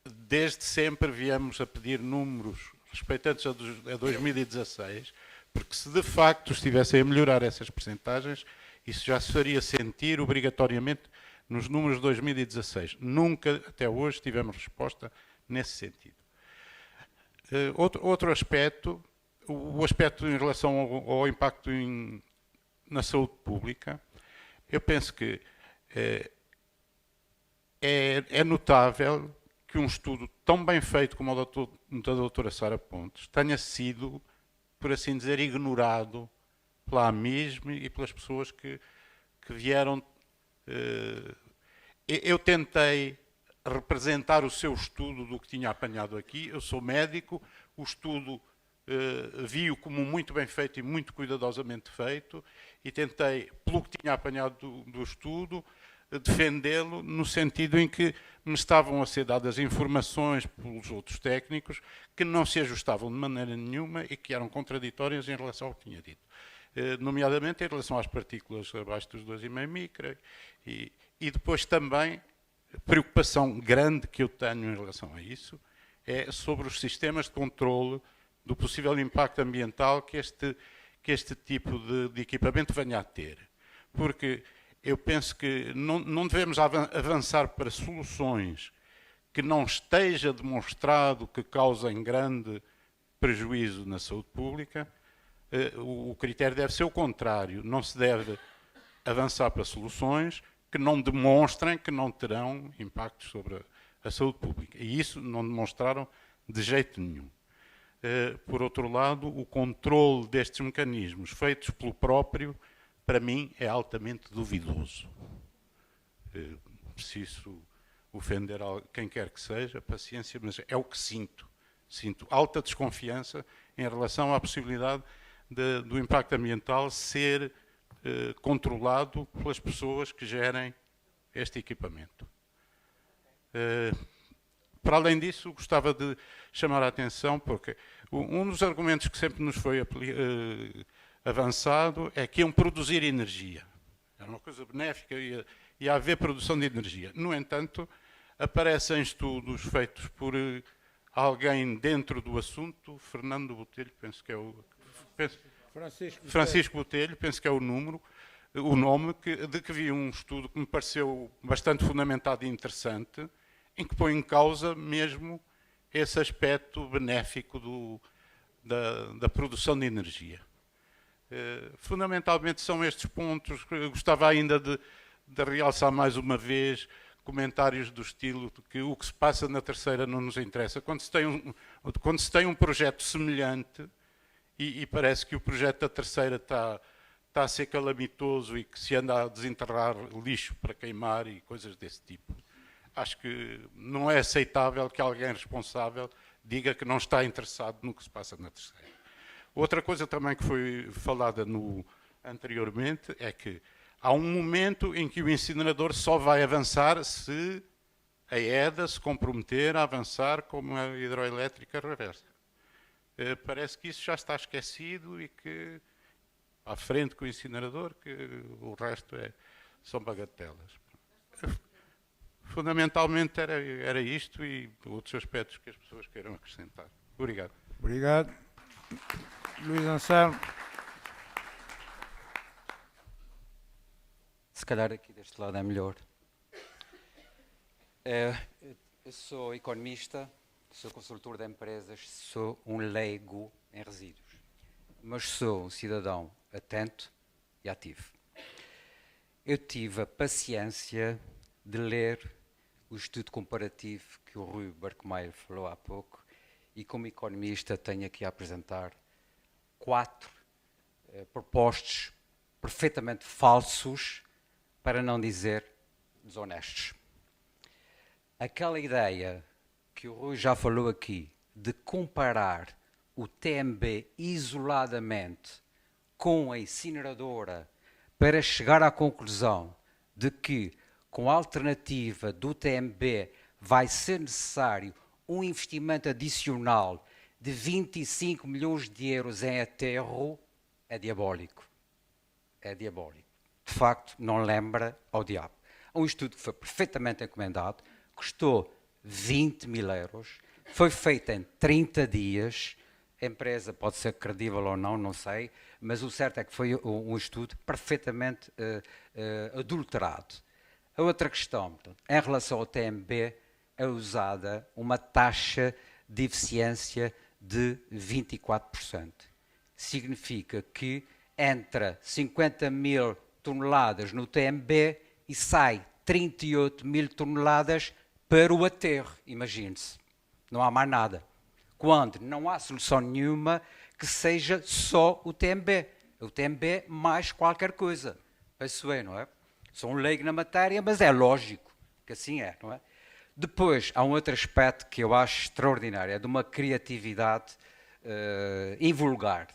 Desde sempre viemos a pedir números respeitantes a 2016, porque se de facto estivessem a melhorar essas percentagens, isso já se faria sentir obrigatoriamente nos números de 2016. Nunca, até hoje, tivemos resposta nesse sentido. Outro aspecto, o aspecto em relação ao impacto na saúde pública, eu penso que é notável que um estudo tão bem feito como o da doutora Sara Pontes tenha sido, por assim dizer, ignorado pela AMISM e pelas pessoas que vieram. Eu tentei representar o seu estudo do que tinha apanhado aqui. Eu sou médico, o estudo vi-o como muito bem feito e muito cuidadosamente feito e tentei, pelo que tinha apanhado do estudo, defendê-lo no sentido em que me estavam a ser dadas informações pelos outros técnicos que não se ajustavam de maneira nenhuma e que eram contraditórias em relação ao que tinha dito. Nomeadamente em relação às partículas abaixo dos 2,5 micra e depois também, preocupação grande que eu tenho em relação a isso é sobre os sistemas de controle do possível impacto ambiental que este tipo de equipamento venha a ter. Porque eu penso que não devemos avançar para soluções que não esteja demonstrado que causem grande prejuízo na saúde pública. O critério deve ser o contrário. Não se deve avançar para soluções que não demonstrem que não terão impactos sobre a saúde pública. E isso não demonstraram de jeito nenhum. Por outro lado, o controle destes mecanismos feitos pelo próprio, para mim, é altamente duvidoso. Preciso ofender quem quer que seja, paciência, mas é o que sinto. Sinto alta desconfiança em relação à possibilidade do impacto ambiental ser controlado pelas pessoas que gerem este equipamento. Para além disso, gostava de chamar a atenção, porque um dos argumentos que sempre nos foi avançado é que iam produzir energia. Era uma coisa benéfica, ia haver produção de energia. No entanto, aparecem estudos feitos por alguém dentro do assunto, Fernando Botelho, penso que é Francisco Botelho, penso que é o nome, de que vi um estudo que me pareceu bastante fundamentado e interessante, em que põe em causa mesmo esse aspecto benéfico da produção de energia. Fundamentalmente são estes pontos. Eu gostava ainda de realçar mais uma vez comentários do estilo de que o que se passa na terceira não nos interessa. Quando se tem um projeto semelhante, e parece que o projeto da terceira está a ser calamitoso e que se anda a desenterrar lixo para queimar e coisas desse tipo, acho que não é aceitável que alguém responsável diga que não está interessado no que se passa na terceira. Outra coisa também que foi falada anteriormente é que há um momento em que o incinerador só vai avançar se a EDA se comprometer a avançar como a hidroelétrica reversa. Parece que isso já está esquecido e que, à frente com o incinerador, que o resto são bagatelas. Fundamentalmente era isto e outros aspectos que as pessoas queiram acrescentar. Obrigado. Obrigado. Luís Anselmo. Se calhar aqui deste lado é melhor. Eu sou economista, sou consultor de empresas, sou um leigo em resíduos, mas sou um cidadão atento e ativo. Eu tive a paciência de ler o estudo comparativo que o Rui Barquemeyer falou há pouco e, como economista, tenho aqui a apresentar 4 propostos perfeitamente falsos, para não dizer desonestos. Aquela ideia que o Rui já falou aqui de comparar o TMB isoladamente com a incineradora para chegar à conclusão de que com a alternativa do TMB vai ser necessário um investimento adicional de 25 milhões de euros em aterro, é diabólico. É diabólico. De facto, não lembra ao diabo. Um estudo que foi perfeitamente encomendado, custou 20 mil euros, foi feito em 30 dias, a empresa pode ser credível ou não, não sei, mas o certo é que foi um estudo perfeitamente adulterado. A outra questão, portanto, em relação ao TMB, é usada uma taxa de eficiência de 24%. Significa que entra 50 mil toneladas no TMB e sai 38 mil toneladas para o aterro, imagine-se. Não há mais nada. Quando não há solução nenhuma que seja só o TMB. O TMB mais qualquer coisa. Penso eu, não é? Sou um leigo na matéria, mas é lógico que assim é, não é? Depois, há um outro aspecto que eu acho extraordinário, é de uma criatividade invulgar.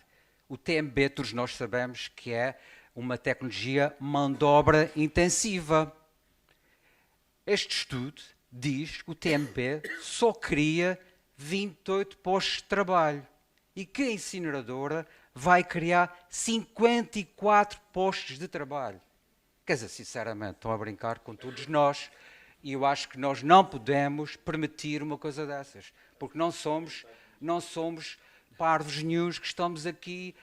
O TMB, todos nós sabemos que é uma tecnologia mão de obra intensiva. Este estudo diz que o TMB só cria 28 postos de trabalho e que a incineradora vai criar 54 postos de trabalho. Quer dizer, sinceramente, estão a brincar com todos nós e eu acho que nós não podemos permitir uma coisa dessas, porque não somos parvos nenhuns que estamos aqui,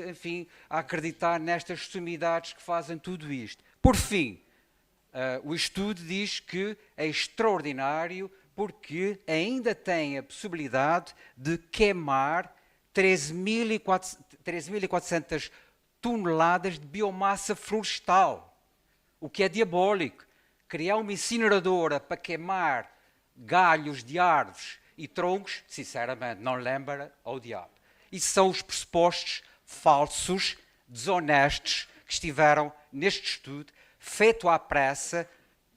enfim, a acreditar nestas sumidades que fazem tudo isto. Por fim, o estudo diz que é extraordinário porque ainda tem a possibilidade de queimar 13.400 toneladas de biomassa florestal, o que é diabólico. Criar uma incineradora para queimar galhos de árvores e troncos, sinceramente, não lembra ao diabo. Isso são os pressupostos falsos, desonestos, que estiveram neste estudo, feito à pressa,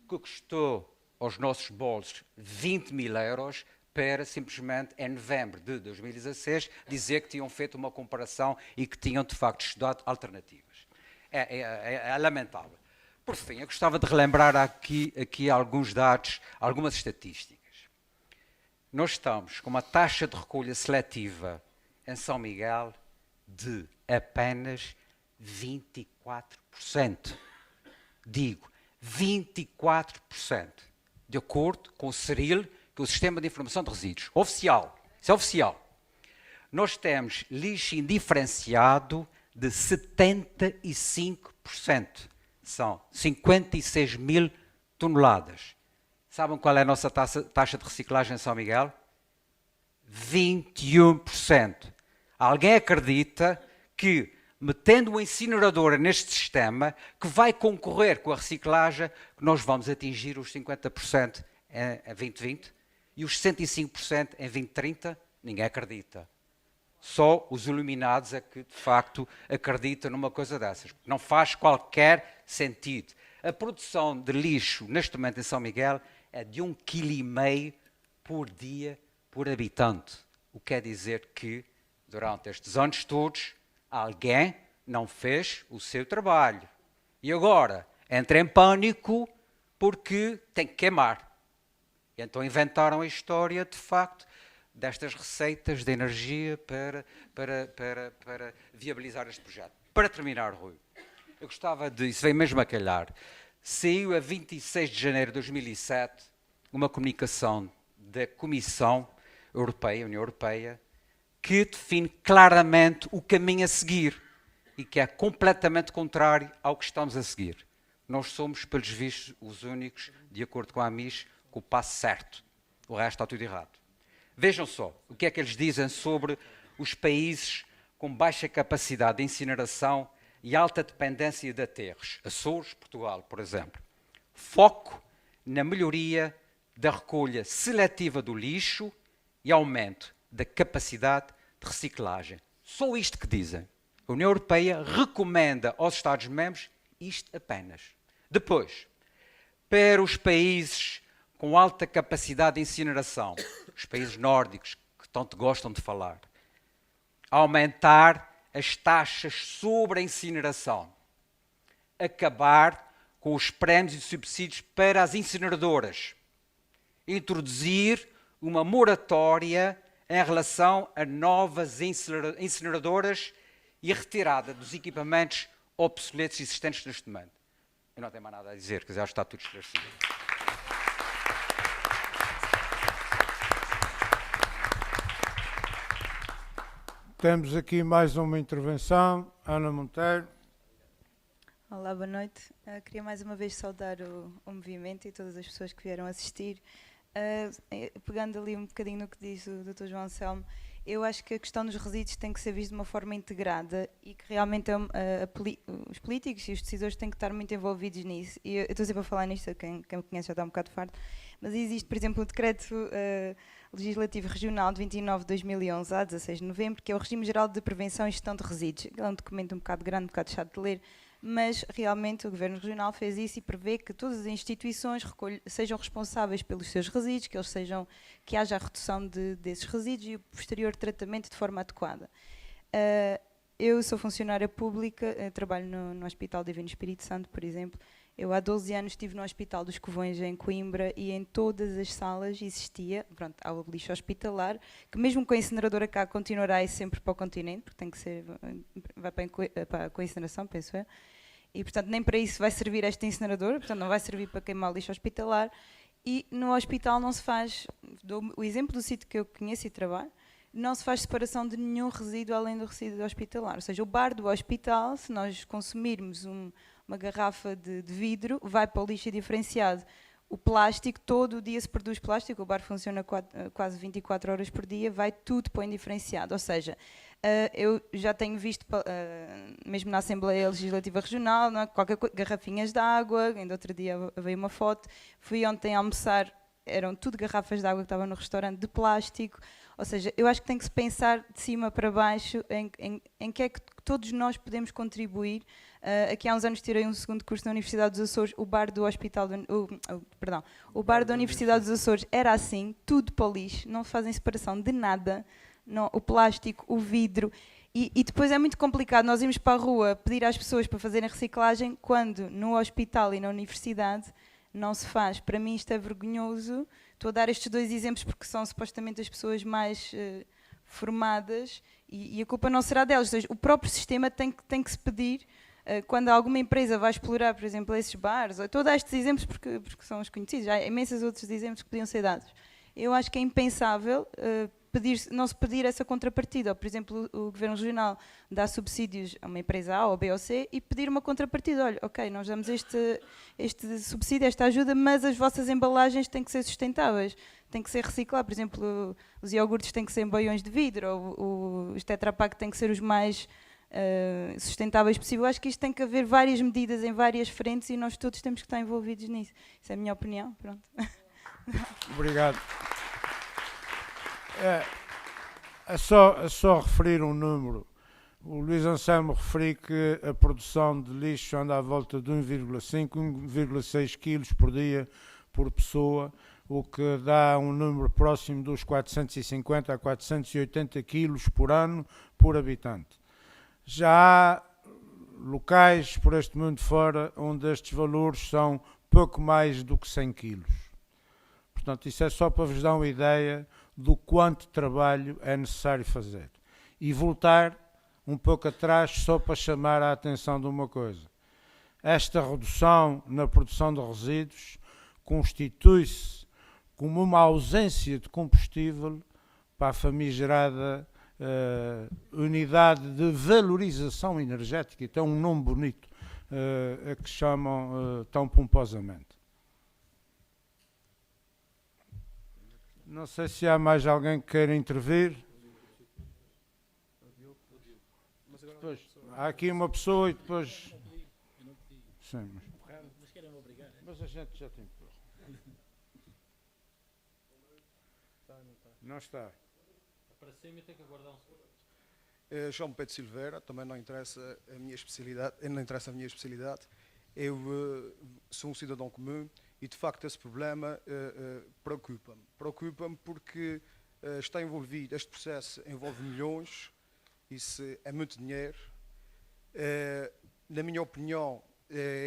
que custou aos nossos bolsos 20 mil euros, para simplesmente, em novembro de 2016, dizer que tinham feito uma comparação e que tinham, de facto, estudado alternativas. É lamentável. Por fim, eu gostava de relembrar aqui alguns dados, algumas estatísticas. Nós estamos com uma taxa de recolha seletiva em São Miguel de apenas 24%. Digo, 24%. De acordo com o SERIL, que é o Sistema de Informação de Resíduos. Oficial. Isso é oficial. Nós temos lixo indiferenciado de 75%. São 56 mil toneladas. Sabem qual é a nossa taxa de reciclagem em São Miguel? 21%. Alguém acredita que, metendo uma incineradora neste sistema, que vai concorrer com a reciclagem, que nós vamos atingir os 50% em 2020 e os 65% em 2030? Ninguém acredita. Só os iluminados é que, de facto, acreditam numa coisa dessas. Não faz qualquer sentido. A produção de lixo, neste momento em São Miguel, é de 1,5 kg por dia por habitante. O que quer dizer que, durante estes anos todos, alguém não fez o seu trabalho. E agora entra em pânico porque tem que queimar. E então inventaram a história, de facto, destas receitas de energia para viabilizar este projeto. Para terminar, Rui, eu gostava de, isso veio mesmo a calhar, saiu a 26 de janeiro de 2007 uma comunicação da Comissão Europeia, União Europeia, que define claramente o caminho a seguir e que é completamente contrário ao que estamos a seguir. Nós somos, pelos vistos, os únicos, de acordo com a AMIS, com o passo certo. O resto está tudo errado. Vejam só o que é que eles dizem sobre os países com baixa capacidade de incineração e alta dependência de aterros. Açores, Portugal, por exemplo. Foco na melhoria da recolha seletiva do lixo e aumento da capacidade de reciclagem. Só isto que dizem. A União Europeia recomenda aos Estados-membros isto apenas. Depois, para os países com alta capacidade de incineração, os países nórdicos, que tanto gostam de falar, aumentar as taxas sobre a incineração, acabar com os prémios e subsídios para as incineradoras, introduzir uma moratória em relação a novas incineradoras e a retirada dos equipamentos obsoletos existentes neste momento. Eu não tenho mais nada a dizer, quer dizer, já está tudo esclarecido. Temos aqui mais uma intervenção. Ana Monteiro. Olá, boa noite. Queria mais uma vez saudar o movimento e todas as pessoas que vieram assistir. Pegando ali um bocadinho no que diz o Dr. João Anselmo, eu acho que a questão dos resíduos tem que ser vista de uma forma integrada e que realmente os políticos e os decisores têm que estar muito envolvidos nisso. E eu estou sempre a falar nisto, quem me conhece já está um bocado farto, mas existe, por exemplo, o Decreto Legislativo Regional de 29 de 2011, a 16 de novembro, que é o Regime Geral de Prevenção e Gestão de Resíduos. É um documento um bocado grande, um bocado chato de ler, mas realmente o Governo Regional fez isso e prevê que todas as instituições sejam responsáveis pelos seus resíduos, que haja a redução desses resíduos e o posterior tratamento de forma adequada. Eu sou funcionária pública, trabalho no Hospital Divino Espírito Santo, por exemplo. Eu há 12 anos estive no Hospital dos Covões em Coimbra e em todas as salas existia, há o lixo hospitalar, que mesmo com a incineradora cá continuará a ir sempre para o continente, porque tem que ser, vai para a incineração, penso eu. E, portanto, nem para isso vai servir esta incineradora, portanto, não vai servir para queimar o lixo hospitalar. E no hospital não se faz, dou o exemplo do sítio que eu conheço e trabalho, não se faz separação de nenhum resíduo além do resíduo hospitalar. Ou seja, o bar do hospital, se nós consumirmos uma garrafa de vidro, vai para o lixo diferenciado. O plástico, todo o dia se produz plástico, o bar funciona quase 24 horas por dia, vai tudo para o indiferenciado. Ou seja, eu já tenho visto, mesmo na Assembleia Legislativa Regional, não é? Garrafinhas de água, ainda outro dia veio uma foto, fui ontem almoçar, eram tudo garrafas de água que estavam no restaurante de plástico. Ou seja, eu acho que tem que se pensar de cima para baixo em que é que todos nós podemos contribuir. Aqui há uns anos tirei um segundo curso na Universidade dos Açores, o bar da Universidade dos Açores era assim, tudo para o lixo, não fazem separação de nada, não, o plástico, o vidro, e depois é muito complicado nós irmos para a rua pedir às pessoas para fazerem reciclagem, quando no hospital e na universidade não se faz. Para mim isto é vergonhoso. Estou a dar estes dois exemplos porque são supostamente as pessoas mais formadas e a culpa não será delas. Ou seja, o próprio sistema tem que se pedir quando alguma empresa vai explorar, por exemplo, esses bares. Estou a dar estes exemplos porque são os conhecidos. Há imensos outros exemplos que podiam ser dados. Eu acho que é impensável não se pedir essa contrapartida. Ou, por exemplo, o Governo Regional dá subsídios a uma empresa A ou B ou C e pedir uma contrapartida. Olha, ok, nós damos este subsídio, esta ajuda, mas as vossas embalagens têm que ser sustentáveis, têm que ser recicladas. Por exemplo, os iogurtes têm que ser em boiões de vidro, ou os Tetra Pak têm que ser os mais sustentáveis possível. Acho que isto tem que haver várias medidas em várias frentes e nós todos temos que estar envolvidos nisso. Isso é a minha opinião. Pronto. Obrigado. É só referir um número. O Luís Anselmo referiu que a produção de lixo anda à volta de 1,5, 1,6 quilos por dia por pessoa, o que dá um número próximo dos 450 a 480 quilos por ano por habitante. Já há locais por este mundo fora onde estes valores são pouco mais do que 100 quilos. Portanto, isso é só para vos dar uma ideia do quanto trabalho é necessário fazer. E voltar um pouco atrás só para chamar a atenção de uma coisa. Esta redução na produção de resíduos constitui-se como uma ausência de combustível para a famigerada unidade de valorização energética, e tem um nome bonito, a que chamam tão pomposamente. Não sei se há mais alguém que queira intervir. Depois, há aqui uma pessoa e depois... Sim, mas a gente já tem... Não está. Para cima tem que aguardar um segundo. Chamo Pedro Silveira, também não interessa a minha especialidade. Eu sou um cidadão comum e, de facto, esse problema preocupa-me. Preocupa-me porque está envolvido, este processo envolve milhões, isso é muito dinheiro. Na minha opinião,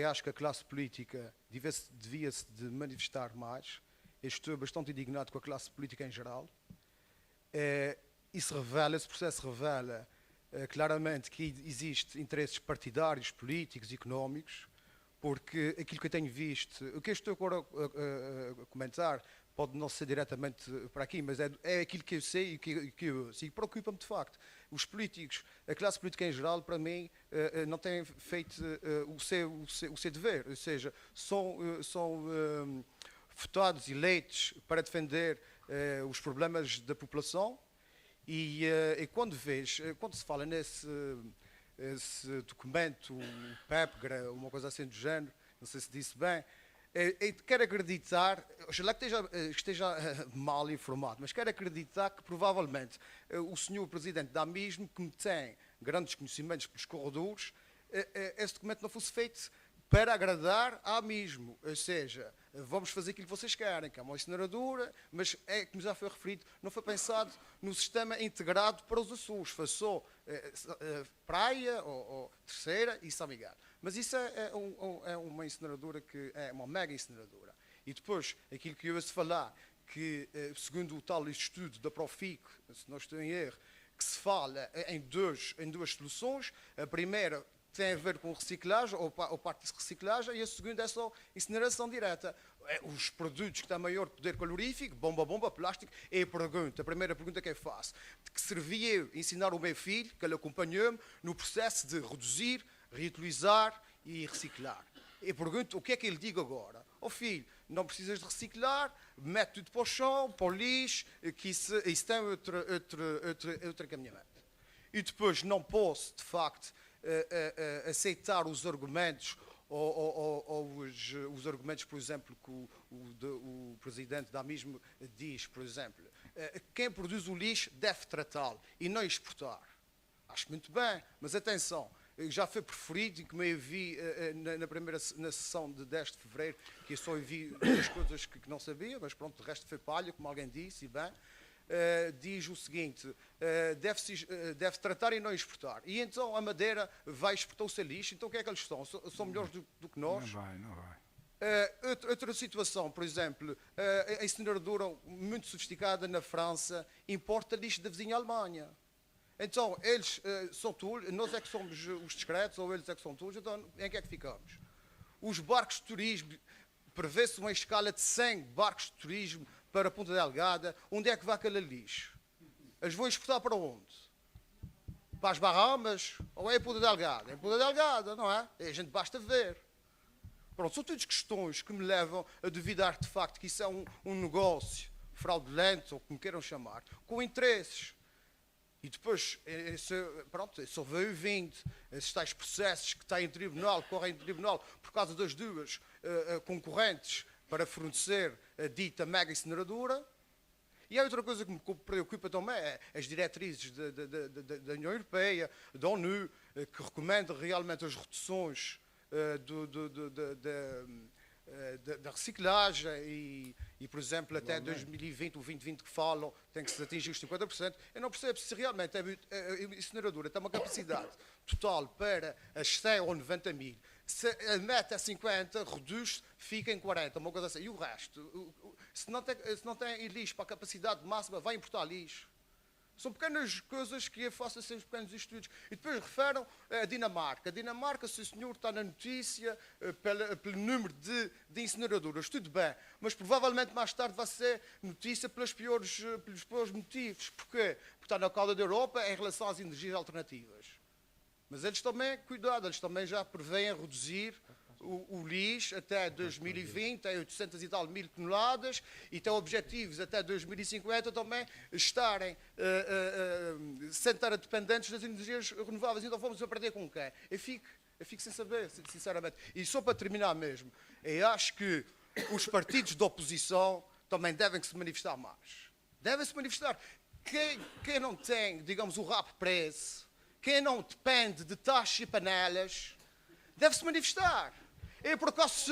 acho que a classe política devia-se de manifestar mais. Eu estou bastante indignado com a classe política em geral. Esse processo revela claramente que existem interesses partidários, políticos, económicos, porque aquilo que eu tenho visto, o que eu estou agora a comentar, pode não ser diretamente para aqui, mas é aquilo que eu sei e que eu sei. Preocupa-me de facto. Os políticos, a classe política em geral, para mim, não têm feito o seu dever, ou seja, são votados, eleitos para defender os problemas da população e quando se fala nesse documento, o PEPGRA, uma coisa assim do género, não sei se disse bem, quero acreditar, oxalá que esteja mal informado, mas quero acreditar que provavelmente o senhor Presidente da AMISM, que tem grandes conhecimentos pelos corredores, esse documento não fosse feito para agradar a AMISM, ou seja, vamos fazer aquilo que vocês querem, que é uma incineradora, mas como já foi referido, não foi pensado no sistema integrado para os Açores, foi só Praia, ou Terceira e São Miguel. Mas isso é uma incineradora que é uma mega incineradora. E depois, aquilo que eu ouço falar, que segundo o tal estudo da Profic, se não estou em erro, que se fala em duas soluções, a primeira tem a ver com reciclagem, ou parte de reciclagem, e a segunda é só incineração direta. Os produtos que têm maior poder calorífico, bomba, plástico, a primeira pergunta que eu faço, de que servia eu ensinar o meu filho, que ele acompanhou-me, no processo de reduzir, reutilizar e reciclar. Eu pergunto, o que é que ele diz agora? Filho, não precisas de reciclar, mete tudo para o chão, para o lixo, que isso tem outro encaminhamento. E depois não posso, de facto, aceitar os argumentos ou os argumentos, por exemplo, que o presidente da AMISM diz, por exemplo, quem produz o lixo deve tratá-lo e não exportar. Acho muito bem, mas atenção, já foi preferido, e como eu vi na sessão de 10 de fevereiro, que eu só vi duas coisas que não sabia, mas pronto, o resto foi palha, como alguém disse, e bem. Diz o seguinte, deve tratar e não exportar. E então a Madeira vai exportar o seu lixo, então o que é que eles são? São melhores do que nós? Não vai. Outra situação, por exemplo, a incineradora muito sofisticada na França importa lixo da vizinha Alemanha. Então, eles são tolos, nós é que somos os discretos, ou eles é que são tolos, então em que é que ficamos? Os barcos de turismo, prevê-se uma escala de 100 barcos de turismo para a Ponta Delgada, onde é que vai aquele lixo? Eles vão exportar para onde? Para as Bahamas ou é em Ponta Delgada? É em Ponta Delgada, não é? A gente basta ver. Pronto, são todas questões que me levam a duvidar de facto que isso é um negócio fraudulento, ou como queiram chamar, com interesses. E depois, pronto, só veio vindo esses tais processos que está em tribunal, correm em tribunal por causa das duas concorrentes para fornecer a dita mega incineradora. E há outra coisa que me preocupa também, é as diretrizes da União Europeia, da ONU, que recomendam realmente as reduções da reciclagem e, por exemplo, até 2020, o 2020 que falam, tem que se atingir os 50%. Eu não percebo se realmente a incineradora tem uma capacidade total para as 100 ou 90 mil. Se a meta é 50, reduz, fica em 40, uma coisa assim. E o resto? Se não tem lixo para a capacidade máxima, vai importar lixo. São pequenas coisas que eu faço esses pequenos estudos. E depois referam a Dinamarca. A Dinamarca, se o senhor está na notícia, pelo número de incineradoras, tudo bem. Mas provavelmente mais tarde vai ser notícia pelos piores motivos. Porquê? Porque está na cauda da Europa em relação às energias alternativas. Mas eles também, cuidado, eles também já prevêem reduzir o lixo até 2020 a 800 e tal mil toneladas e têm objetivos até 2050 também estarem sem estar dependentes das energias renováveis. Então vamos aprender com quem? Eu fico sem saber, sinceramente. E só para terminar mesmo, eu acho que os partidos de oposição também devem se manifestar mais. Devem se manifestar. Quem não tem, digamos, o rabo preso, quem não depende de taxas e panelas, deve-se manifestar. Eu, por acaso,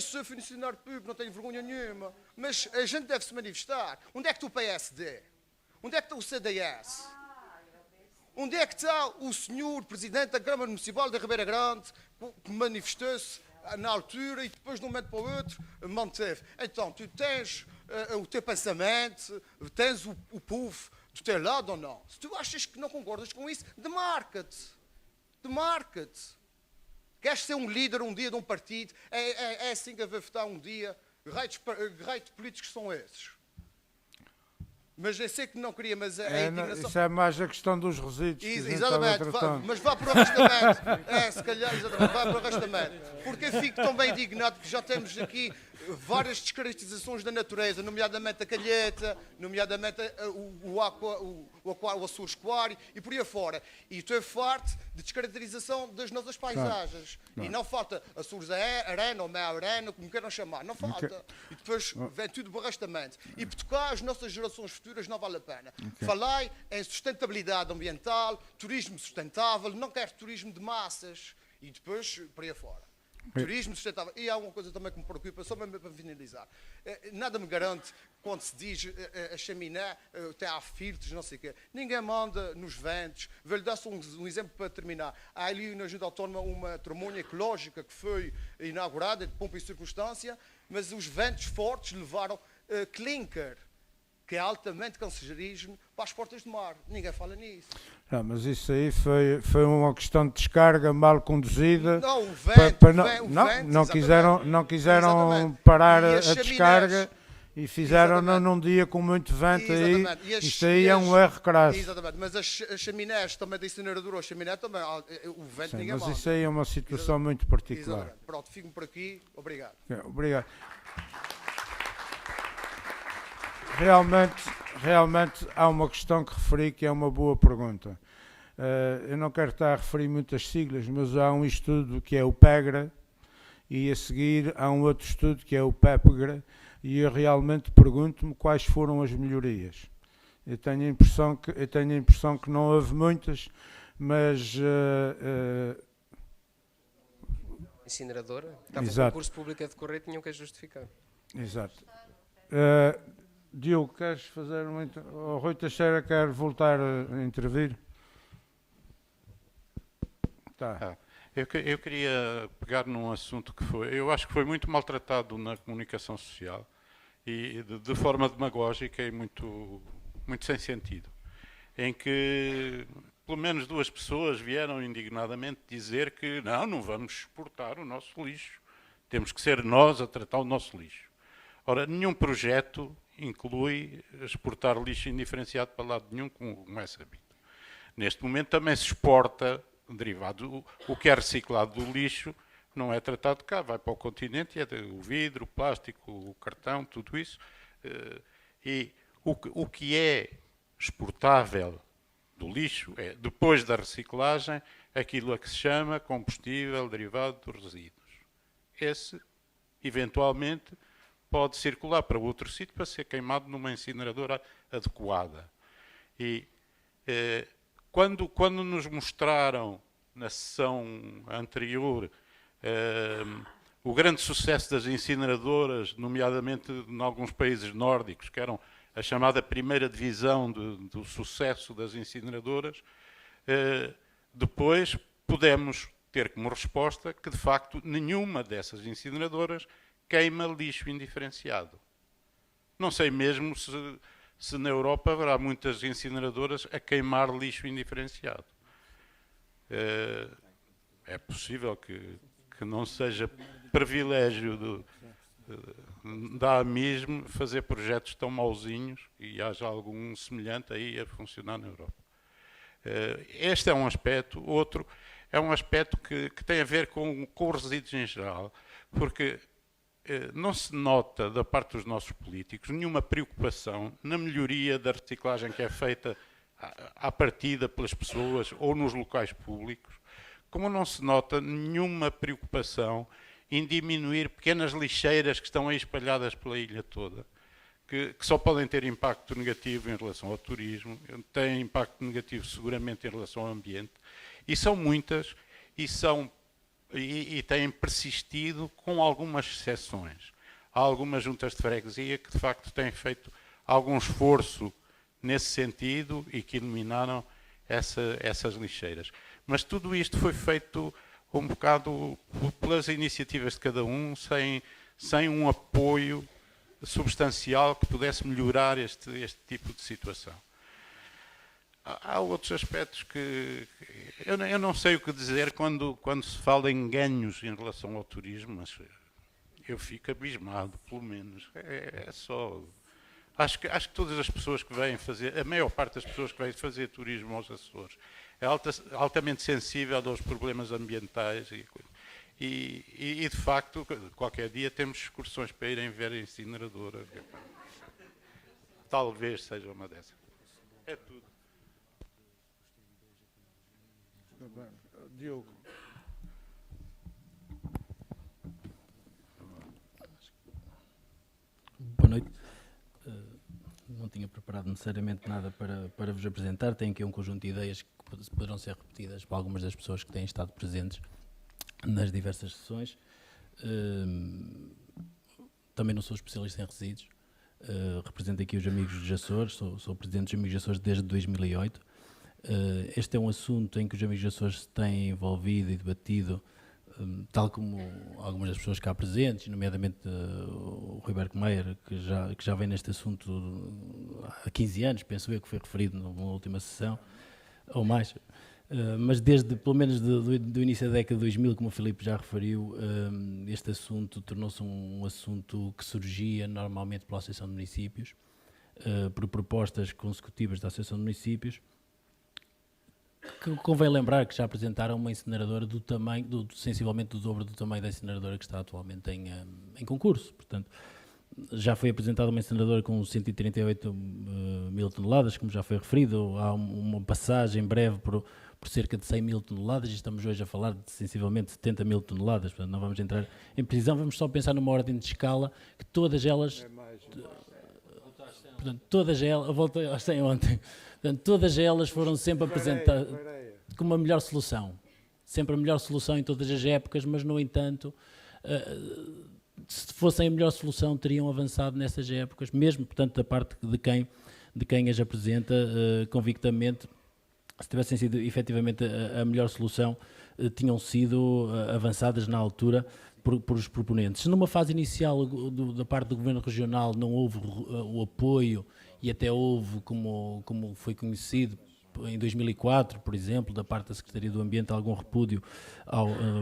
sou funcionário público, não tenho vergonha nenhuma, mas a gente deve se manifestar. Onde é que está o PSD? Onde é que está o CDS? Onde é que está o senhor Presidente da Câmara Municipal de Ribeira Grande, que manifestou-se na altura e depois, de um momento para o outro, manteve? Então, tu tens o teu pensamento, tens o povo do teu lado ou não? Se tu achas que não concordas com isso, demarca-te. Demarca-te. Queres ser um líder um dia de um partido? É assim que vai votar um dia. Raios políticos são esses. Mas eu sei que não queria, mas a indignação... Isso é mais a questão dos resíduos. Exatamente, mas vá para o arrastamento. Se calhar, exatamente, vá para o arrastamento. Porque eu fico tão bem indignado que já temos aqui várias descaracterizações da natureza, nomeadamente a calheta, nomeadamente o Açores Aquário e por aí afora. E estou farto de descaracterização das nossas paisagens. E não falta Açores Arena ou Meia Arena, como queiram chamar, não falta. E depois vem tudo para o arrastamento. E por tocar as nossas gerações futuras não vale a pena. Falei em sustentabilidade ambiental, turismo sustentável, não quero turismo de massas. E depois por aí afora. Turismo sustentável. E há uma coisa também que me preocupa, só mesmo para finalizar. Nada me garante, quando se diz a chaminé, até há filtros, não sei o quê. Ninguém manda nos ventos. Vou-lhe dar só um exemplo para terminar. Há ali na Junta Autónoma uma tramónia ecológica que foi inaugurada, de pompa e circunstância, mas os ventos fortes levaram clinker, que é altamente cancerígeno, para as portas do mar. Ninguém fala nisso. Não, mas isso aí foi uma questão de descarga mal conduzida. Não, o vento, não quiseram parar a descarga e fizeram num dia com muito vento. Isto aí é um erro crasso. Exatamente, mas as chaminés também da incineradora, a chaminé também, o vento Sim, ninguém mas manda. isso aí é uma situação muito particular. Exatamente. Pronto, fico por aqui. Obrigado. Obrigado. Realmente há uma questão que referi que é uma boa pergunta. Eu não quero estar a referir muitas siglas, mas há um estudo que é o PEGRA e a seguir há um outro estudo que é o PEPGRA e eu realmente pergunto-me quais foram as melhorias. Eu tenho a impressão que não houve muitas, mas... Incineradora? Estava com o concurso público a decorrer, tinham que justificar. Exato. Diogo, queres fazer muito? O Rui Teixeira quer voltar a intervir? Tá. Eu queria pegar num assunto que eu acho que foi muito maltratado na comunicação social e de forma demagógica e muito sem sentido, em que pelo menos duas pessoas vieram indignadamente dizer que não vamos exportar o nosso lixo, temos que ser nós a tratar o nosso lixo. Ora, nenhum projeto inclui exportar lixo indiferenciado para lado nenhum, como é sabido. Neste momento também se exporta derivado. O que é reciclado do lixo não é tratado cá, vai para o continente, é o vidro, o plástico, o cartão, tudo isso. E o que é exportável do lixo é, depois da reciclagem, aquilo a que se chama combustível derivado dos resíduos. Esse, eventualmente, pode circular para outro sítio para ser queimado numa incineradora adequada. E quando nos mostraram na sessão anterior o grande sucesso das incineradoras, nomeadamente em alguns países nórdicos, que eram a chamada primeira divisão do sucesso das incineradoras, depois pudemos ter como resposta que, de facto, nenhuma dessas incineradoras queima lixo indiferenciado. Não sei mesmo se na Europa haverá muitas incineradoras a queimar lixo indiferenciado. É possível que não seja privilégio da AMISM fazer projetos tão mauzinhos e haja algum semelhante aí a funcionar na Europa. Este é um aspecto. Outro é um aspecto que tem a ver com os resíduos em geral, porque não se nota da parte dos nossos políticos nenhuma preocupação na melhoria da reciclagem que é feita à partida pelas pessoas ou nos locais públicos, como não se nota nenhuma preocupação em diminuir pequenas lixeiras que estão aí espalhadas pela ilha toda, que só podem ter impacto negativo em relação ao turismo, têm impacto negativo seguramente em relação ao ambiente, e são muitas, e têm persistido com algumas exceções. Há algumas juntas de freguesia que de facto têm feito algum esforço nesse sentido e que eliminaram essas lixeiras. Mas tudo isto foi feito um bocado pelas iniciativas de cada um, sem um apoio substancial que pudesse melhorar este tipo de situação. Há outros aspectos que eu não sei o que dizer quando se fala em ganhos em relação ao turismo, mas eu fico abismado, pelo menos. É só... Acho que todas as pessoas que vêm fazer, a maior parte das pessoas que vêm fazer turismo aos Açores, é altamente sensível aos problemas ambientais e de facto, qualquer dia temos excursões para irem ver a incineradora. Talvez seja uma dessas. É tudo. Diogo. Boa noite. Não tinha preparado necessariamente nada para vos apresentar. Tenho aqui um conjunto de ideias que poderão ser repetidas por algumas das pessoas que têm estado presentes nas diversas sessões. Também não sou especialista em resíduos. Represento aqui os Amigos dos Açores, sou presidente dos Amigos dos Açores desde 2008. Este é um assunto em que os Amigos dos Açores se têm envolvido e debatido, tal como algumas das pessoas cá presentes, nomeadamente o Rui Berkmeyer, que já vem neste assunto há 15 anos, penso eu, que foi referido numa última sessão, ou mais. Mas desde, pelo menos do início da década de 2000, como o Filipe já referiu, este assunto tornou-se um assunto que surgia normalmente pela Associação de Municípios, por propostas consecutivas da Associação de Municípios, que convém lembrar que já apresentaram uma incineradora do tamanho, sensivelmente do dobro do tamanho da incineradora que está atualmente em concurso. Portanto, já foi apresentada uma incineradora com 138 mil toneladas, como já foi referido. Há uma passagem breve por cerca de 100 mil toneladas e estamos hoje a falar de sensivelmente 70 mil toneladas. Portanto, não vamos entrar em precisão, vamos só pensar numa ordem de escala que todas elas... Portanto, todas elas... Eu voltei às 100 ontem. Portanto, todas elas foram sempre apresentadas como a melhor solução. Sempre a melhor solução em todas as épocas, mas, no entanto, se fossem a melhor solução, teriam avançado nessas épocas, mesmo, portanto, da parte de quem as apresenta convictamente, se tivessem sido efetivamente a melhor solução, tinham sido avançadas na altura por os proponentes. Se numa fase inicial da parte do Governo Regional não houve o apoio, e até houve, como foi conhecido, em 2004, por exemplo, da parte da Secretaria do Ambiente, algum repúdio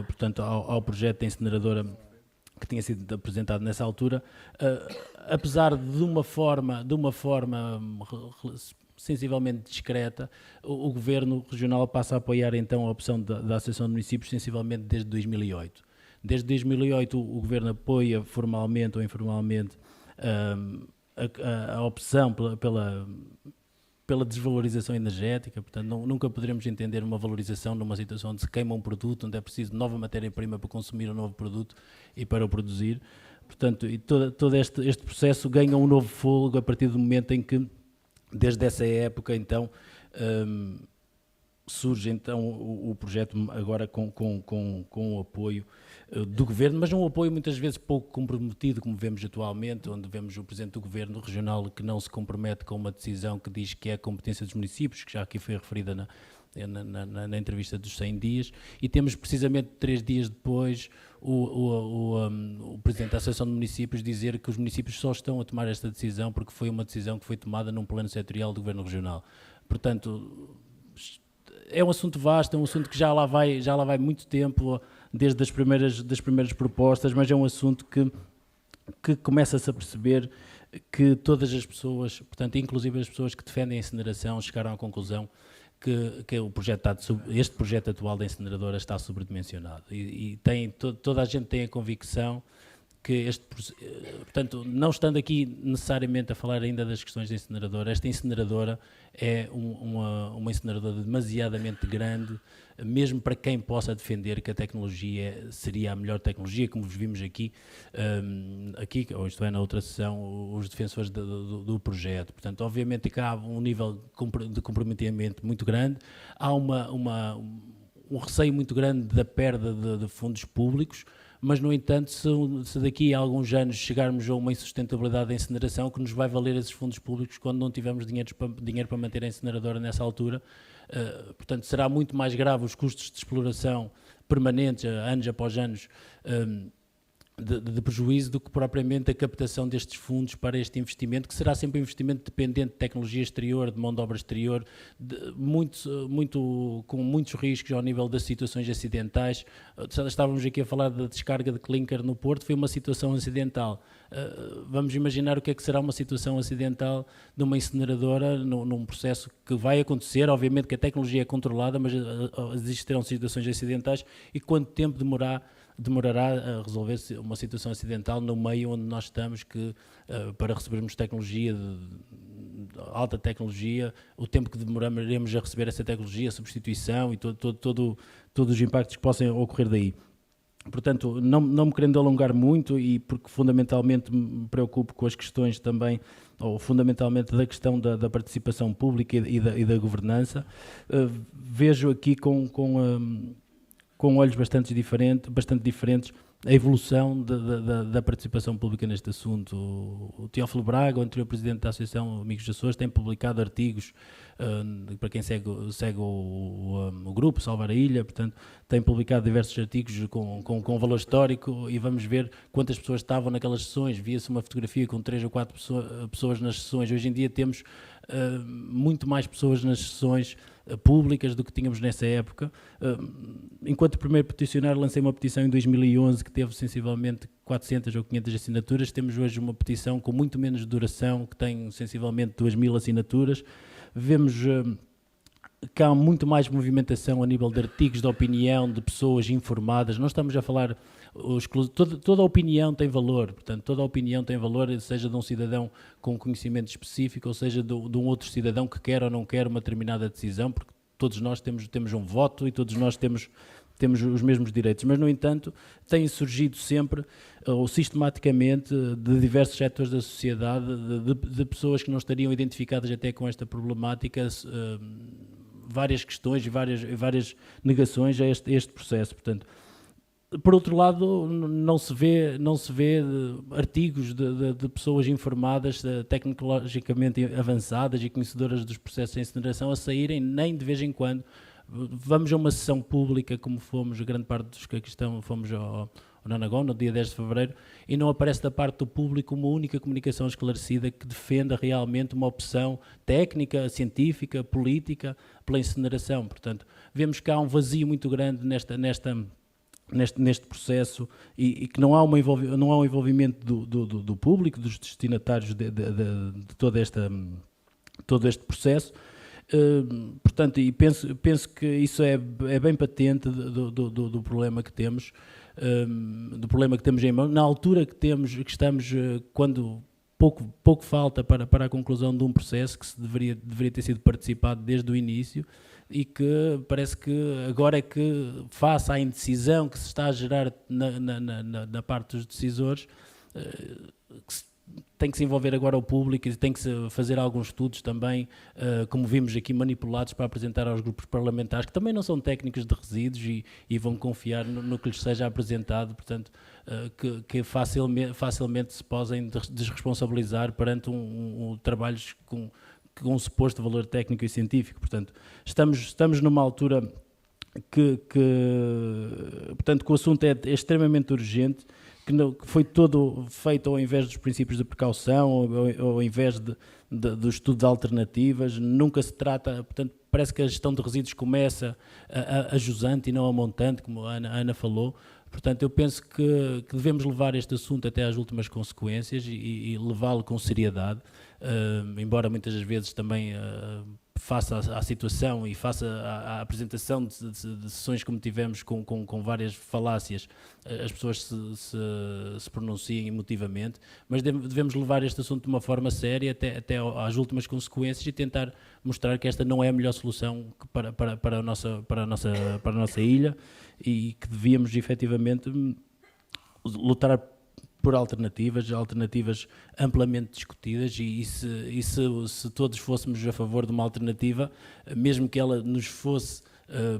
portanto, ao projeto da incineradora que tinha sido apresentado nessa altura, apesar de uma forma sensivelmente discreta, o Governo Regional passa a apoiar então a opção da Associação de Municípios sensivelmente desde 2008. Desde 2008 o Governo apoia formalmente ou informalmente a opção pela desvalorização energética, portanto nunca poderemos entender uma valorização numa situação onde se queima um produto, onde é preciso nova matéria-prima para consumir um novo produto e para o produzir. Portanto, e todo este processo ganha um novo fôlego a partir do momento em que, desde essa época, então, surge então o projeto agora com o apoio do Governo, mas um apoio muitas vezes pouco comprometido, como vemos atualmente, onde vemos o Presidente do Governo Regional que não se compromete com uma decisão que diz que é a competência dos municípios, que já aqui foi referida na entrevista dos 100 dias, e temos precisamente 3 dias depois o Presidente da Associação de Municípios dizer que os municípios só estão a tomar esta decisão porque foi uma decisão que foi tomada num plano setorial do Governo Regional. Portanto, é um assunto vasto, é um assunto que já lá vai muito tempo, desde das primeiras propostas, mas é um assunto que começa-se a perceber que todas as pessoas, portanto, inclusive as pessoas que defendem a incineração, chegaram à conclusão que este projeto atual da incineradora está sobredimensionado. E toda a gente tem a convicção que portanto, não estando aqui necessariamente a falar ainda das questões da incineradora, esta incineradora é uma incineradora demasiadamente grande, mesmo para quem possa defender que a tecnologia seria a melhor tecnologia, como vimos aqui, ou isto é, na outra sessão, os defensores do projeto. Portanto, obviamente que há um nível de comprometimento muito grande, há um receio muito grande da perda de fundos públicos, mas, no entanto, se daqui a alguns anos chegarmos a uma insustentabilidade da incineração, que nos vai valer esses fundos públicos quando não tivermos dinheiro para manter a incineradora nessa altura, portanto, será muito mais grave os custos de exploração permanentes, anos após anos, de prejuízo, do que propriamente a captação destes fundos para este investimento, que será sempre um investimento dependente de tecnologia exterior, de mão de obra exterior, com muitos riscos ao nível das situações acidentais. Estávamos aqui a falar da descarga de clinker no Porto, foi uma situação acidental. Vamos imaginar o que é que será uma situação acidental de uma incineradora num processo que vai acontecer. Obviamente que a tecnologia é controlada, mas existirão situações acidentais, e quanto tempo demorará a resolver uma situação acidental no meio onde nós estamos, que para recebermos tecnologia de alta tecnologia, o tempo que demoraremos a receber essa tecnologia, a substituição e todos os impactos que possam ocorrer daí. Portanto, não me querendo alongar muito, e porque fundamentalmente me preocupo com as questões também, ou fundamentalmente da questão da participação pública e da governança, vejo aqui com olhos bastante diferentes a evolução da participação pública neste assunto. O Teófilo Braga, o anterior presidente da Associação Amigos dos Açores, tem publicado artigos, para quem segue o grupo Salvar a Ilha, portanto, tem publicado diversos artigos com valor histórico, e vamos ver quantas pessoas estavam naquelas sessões. Via-se uma fotografia com 3 ou 4 pessoas nas sessões. Hoje em dia temos muito mais pessoas nas sessões públicas do que tínhamos nessa época. Enquanto primeiro peticionário, lancei uma petição em 2011 que teve sensivelmente 400 ou 500 assinaturas. Temos hoje uma petição com muito menos duração, que tem sensivelmente 2.000 assinaturas. Vemos que há muito mais movimentação a nível de artigos de opinião, de pessoas informadas. Não estamos a falar... Toda a opinião tem valor, portanto, toda a opinião tem valor, seja de um cidadão com conhecimento específico, ou seja de um outro cidadão que quer ou não quer uma determinada decisão, porque todos nós temos um voto e todos nós temos os mesmos direitos. Mas, no entanto, têm surgido sempre, ou sistematicamente, de diversos setores da sociedade, de pessoas que não estariam identificadas até com esta problemática, várias questões e várias negações a este processo. Portanto, por outro lado, não se vê artigos de pessoas informadas, tecnologicamente avançadas e conhecedoras dos processos de incineração a saírem, nem de vez em quando. Vamos a uma sessão pública, como fomos, grande parte dos que aqui estão, fomos ao Nanagão, no dia 10 de fevereiro, e não aparece da parte do público uma única comunicação esclarecida que defenda realmente uma opção técnica, científica, política pela incineração. Portanto, vemos que há um vazio muito grande neste processo e que não há um envolvimento do público, dos destinatários de todo este processo. Portanto, e penso que isso é bem patente do problema que temos, em mão, na altura que estamos, quando pouco falta para a conclusão de um processo que deveria ter sido participado desde o início, e que parece que agora é que, face à indecisão que se está a gerar na parte dos decisores, tem que se envolver agora o público e tem que se fazer alguns estudos também, como vimos aqui, manipulados para apresentar aos grupos parlamentares, que também não são técnicos de resíduos e vão confiar no que lhes seja apresentado, portanto, que facilmente se possam desresponsabilizar perante trabalhos com um suposto valor técnico e científico. Portanto, estamos numa altura portanto, que o assunto é extremamente urgente, que foi todo feito ao invés dos princípios de precaução, ao invés do estudo de alternativas. Nunca se trata, portanto, parece que a gestão de resíduos começa a jusante e não a montante, como a Ana falou. Portanto, eu penso que devemos levar este assunto até às últimas consequências e levá-lo com seriedade, embora muitas das vezes também faça à situação e faça à apresentação de sessões como tivemos com várias falácias, as pessoas se pronunciem emotivamente, mas devemos levar este assunto de uma forma séria até às últimas consequências e tentar mostrar que esta não é a melhor solução para a nossa ilha, e que devíamos efetivamente lutar por alternativas amplamente discutidas, e se todos fôssemos a favor de uma alternativa, mesmo que ela nos fosse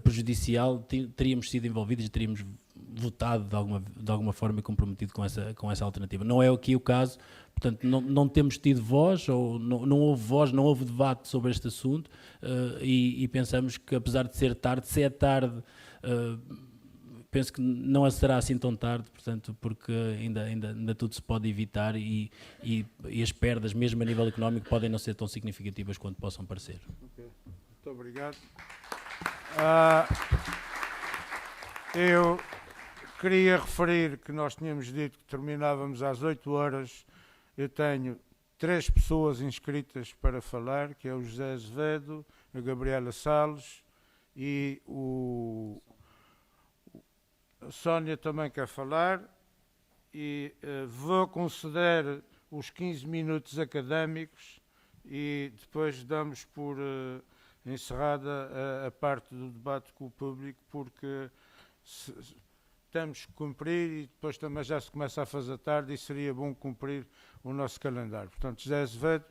prejudicial, teríamos sido envolvidos e teríamos votado de alguma forma e comprometido com essa alternativa. Não é aqui o caso, portanto não temos tido voz, ou não houve voz, não houve debate sobre este assunto, e pensamos que, apesar de ser tarde, se é tarde, penso que não será assim tão tarde, portanto, porque ainda tudo se pode evitar, e as perdas, mesmo a nível económico, podem não ser tão significativas quanto possam parecer. Okay. Muito obrigado. Eu queria referir que nós tínhamos dito que terminávamos às 8 horas. Eu tenho 3 pessoas inscritas para falar, que é o José Azevedo, a Gabriela Salles e a Sónia também quer falar, e vou conceder os 15 minutos académicos e depois damos por encerrada a parte do debate com o público, porque temos que cumprir, e depois também já se começa a fazer tarde e seria bom cumprir o nosso calendário. Portanto, José Azevedo,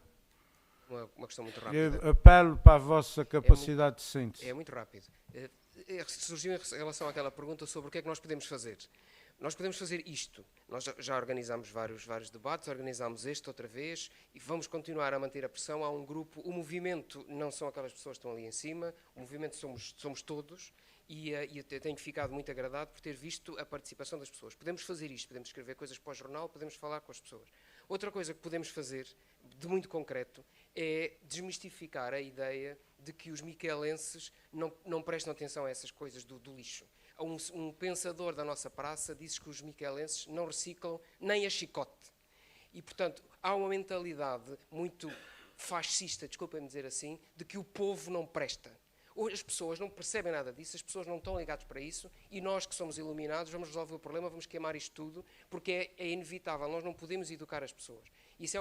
uma questão muito rápida. Eu apelo para a vossa capacidade de síntese. É muito rápido. Surgiu em relação àquela pergunta sobre o que é que nós podemos fazer. Nós podemos fazer isto. Nós já organizámos vários debates, organizámos este outra vez, e vamos continuar a manter a pressão. Há um grupo, o movimento não são aquelas pessoas que estão ali em cima, o movimento somos todos, e eu tenho ficado muito agradado por ter visto a participação das pessoas. Podemos fazer isto, podemos escrever coisas para o jornal, podemos falar com as pessoas. Outra coisa que podemos fazer, de muito concreto, é desmistificar a ideia de que os miquelenses não prestam atenção a essas coisas do lixo. Um pensador da nossa praça disse que os miquelenses não reciclam nem a chicote. E, portanto, há uma mentalidade muito fascista, desculpem-me dizer assim, de que o povo não presta. As pessoas não percebem nada disso, as pessoas não estão ligadas para isso, e nós que somos iluminados vamos resolver o problema, vamos queimar isto tudo, porque é inevitável, nós não podemos educar as pessoas. Isso é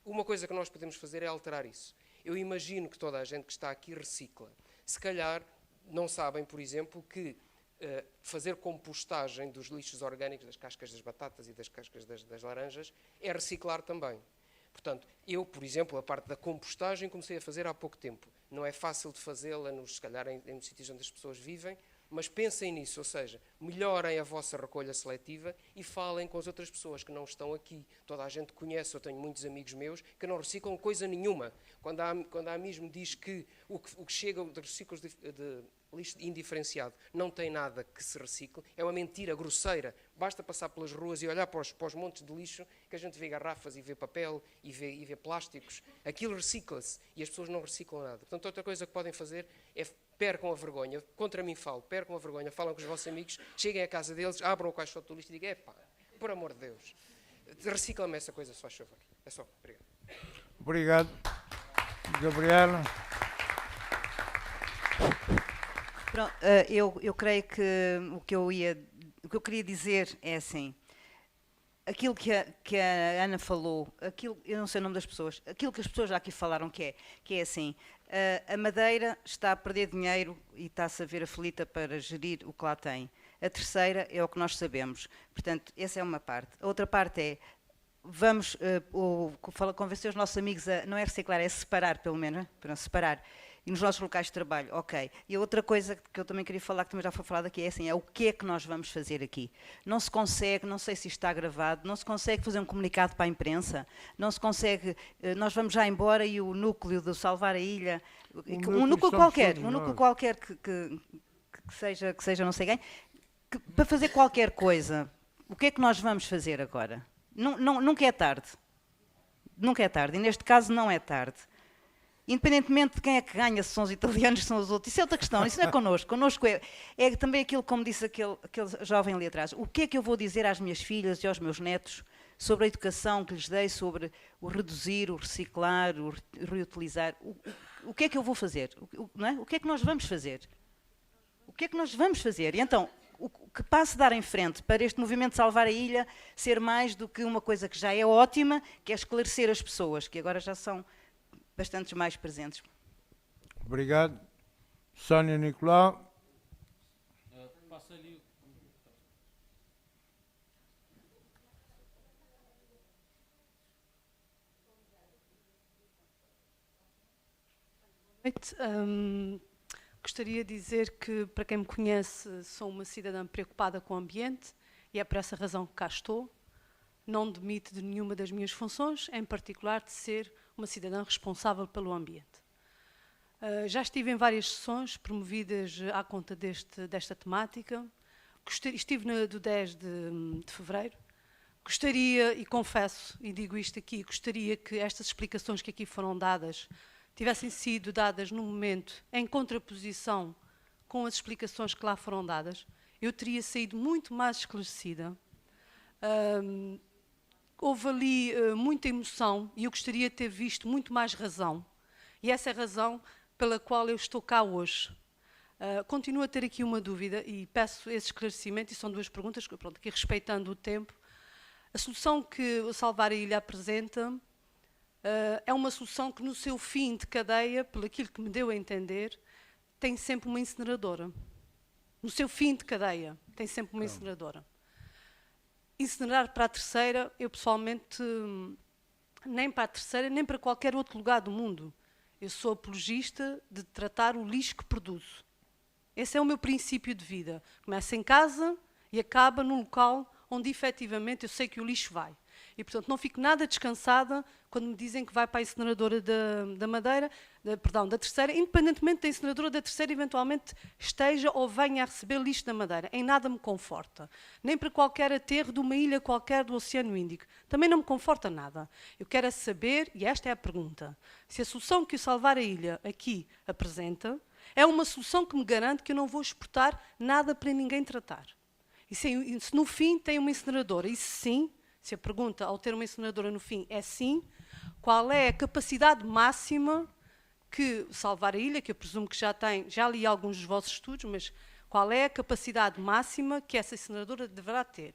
uma coisa que nós podemos fazer, é alterar isso. Eu imagino que toda a gente que está aqui recicla. Se calhar não sabem, por exemplo, que fazer compostagem dos lixos orgânicos, das cascas das batatas e das cascas das laranjas, é reciclar também. Portanto, eu, por exemplo, a parte da compostagem comecei a fazer há pouco tempo. Não é fácil de fazê-la, se calhar, em sítios onde as pessoas vivem, mas pensem nisso, ou seja, melhorem a vossa recolha seletiva e falem com as outras pessoas que não estão aqui. Toda a gente conhece, eu tenho muitos amigos meus que não reciclam coisa nenhuma. Quando a AMIS me diz que o que chega de reciclos de lixo indiferenciado não tem nada que se recicle, é uma mentira grosseira. Basta passar pelas ruas e olhar para os montes de lixo que a gente vê garrafas e vê papel e vê plásticos. Aquilo recicla-se e as pessoas não reciclam nada. Portanto, outra coisa que podem fazer é percam a vergonha. Contra mim falo, percam a vergonha, falam com os vossos amigos, cheguem à casa deles, abram o caixote do lixo e digam, epá, por amor de Deus, recicla-me essa coisa, se faz favor. É só. Obrigado. Obrigado. Gabriela. Pronto, eu creio que o que eu queria dizer é assim, aquilo que a Ana falou, eu não sei o nome das pessoas, aquilo que as pessoas já aqui falaram que é assim, a Madeira está a perder dinheiro e está-se a ver aflita para gerir o que lá tem. A terceira é o que nós sabemos. Portanto, essa é uma parte. A outra parte é, vamos convencer os nossos amigos a, não é reciclar, é separar pelo menos, para separar. E nos nossos locais de trabalho, ok. E a outra coisa que eu também queria falar, que também já foi falado aqui, é assim, é o que é que nós vamos fazer aqui. Não se consegue, não sei se isto está gravado, não se consegue fazer um comunicado para a imprensa, não se consegue, nós vamos já embora e o núcleo do Salvar a Ilha, um núcleo qualquer que seja não sei quem, para fazer qualquer coisa, o que é que nós vamos fazer agora? Nunca é tarde. Nunca é tarde, e neste caso não é tarde. Independentemente de quem é que ganha, se são os italianos, se são os outros, isso é outra questão, isso não é connosco. Connosco é também aquilo, como disse aquele jovem ali atrás, o que é que eu vou dizer às minhas filhas e aos meus netos sobre a educação que lhes dei, sobre o reduzir, o reciclar, o reutilizar, o que é que eu vou fazer? Não é? O que é que nós vamos fazer? O que é que nós vamos fazer? E então, o que passo a dar em frente para este movimento de Salvar a Ilha ser mais do que uma coisa que já é ótima, que é esclarecer as pessoas, que agora já são bastantes mais presentes. Obrigado. Sónia Nicolau. Gostaria de dizer que, para quem me conhece, sou uma cidadã preocupada com o ambiente e é por essa razão que cá estou. Não demito de nenhuma das minhas funções, em particular de ser uma cidadã responsável pelo ambiente. Já estive em várias sessões promovidas à conta desta temática. Estive do 10 de fevereiro. Gostaria, e confesso, e digo isto aqui, gostaria que estas explicações que aqui foram dadas tivessem sido dadas num momento em contraposição com as explicações que lá foram dadas. Eu teria saído muito mais esclarecida. Houve ali muita emoção e eu gostaria de ter visto muito mais razão. E essa é a razão pela qual eu estou cá hoje. Continuo a ter aqui uma dúvida e peço esse esclarecimento, e são duas perguntas, pronto, aqui respeitando o tempo. A solução que o Salvar a Ilha apresenta é uma solução que no seu fim de cadeia, pelo aquilo que me deu a entender, tem sempre uma incineradora. No seu fim de cadeia, tem sempre uma incineradora. Incinerar para a terceira, eu pessoalmente, nem para a terceira, nem para qualquer outro lugar do mundo. Eu sou apologista de tratar o lixo que produzo. Esse é o meu princípio de vida. Começa em casa e acaba num local onde efetivamente eu sei que o lixo vai. E, portanto, não fico nada descansada quando me dizem que vai para a incineradora da terceira, independentemente da incineradora da terceira eventualmente esteja ou venha a receber lixo da Madeira. Em nada me conforta. Nem para qualquer aterro de uma ilha qualquer do Oceano Índico. Também não me conforta nada. Eu quero é saber, e esta é a pergunta, se a solução que o Salvar a Ilha aqui apresenta é uma solução que me garante que eu não vou exportar nada para ninguém tratar. E se no fim tem uma incineradora, e sim, se a pergunta ao ter uma incineradora no fim é sim, qual é a capacidade máxima que Salvar a Ilha, que eu presumo que já li alguns dos vossos estudos, mas qual é a capacidade máxima que essa incineradora deverá ter?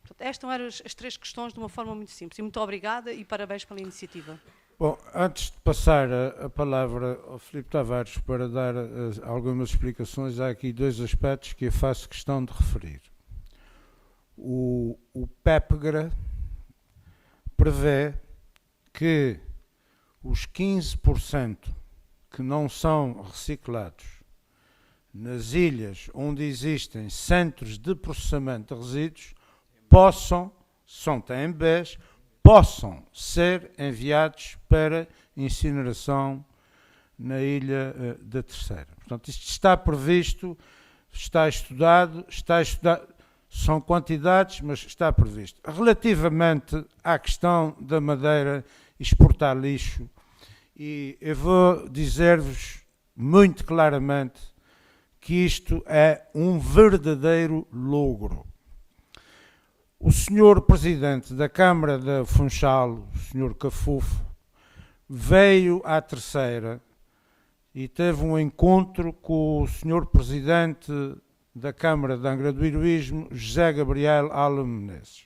Portanto, estas eram as três questões de uma forma muito simples. E muito obrigada e parabéns pela iniciativa. Bom, antes de passar a palavra ao Filipe Tavares para dar algumas explicações, há aqui dois aspectos que eu faço questão de referir. O PEPGRA prevê que os 15% que não são reciclados nas ilhas onde existem centros de processamento de resíduos são TMBs, possam ser enviados para incineração na ilha da Terceira. Portanto, isto está previsto, está estudado, são quantidades, mas está previsto. Relativamente à questão da Madeira exportar lixo, e eu vou dizer-vos muito claramente que isto é um verdadeiro logro. O senhor Presidente da Câmara da Funchal, o senhor Cafufo, veio à Terceira e teve um encontro com o senhor Presidente da Câmara de Angra do Heroísmo, José Gabriel Alves Menezes.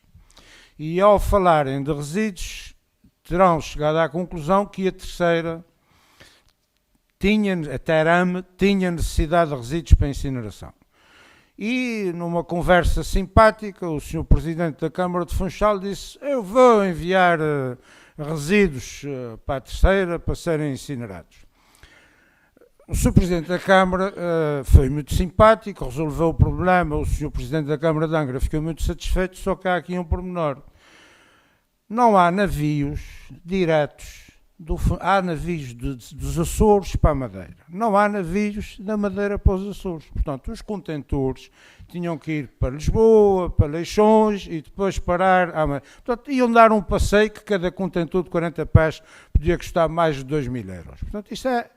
E ao falarem de resíduos, terão chegado à conclusão que a Terceira a Terame tinha necessidade de resíduos para incineração. E numa conversa simpática, o senhor Presidente da Câmara de Funchal disse: eu vou enviar resíduos para a Terceira para serem incinerados. O senhor Presidente da Câmara foi muito simpático, resolveu o problema, o senhor Presidente da Câmara de Angra ficou muito satisfeito, só que há aqui um pormenor. Não há navios diretos, há navios dos Açores para a Madeira. Não há navios da Madeira para os Açores. Portanto, os contentores tinham que ir para Lisboa, para Leixões e depois parar à Madeira. Portanto, iam dar um passeio que cada contentor de 40 pés podia custar mais de 2.000 euros. Portanto, isto é,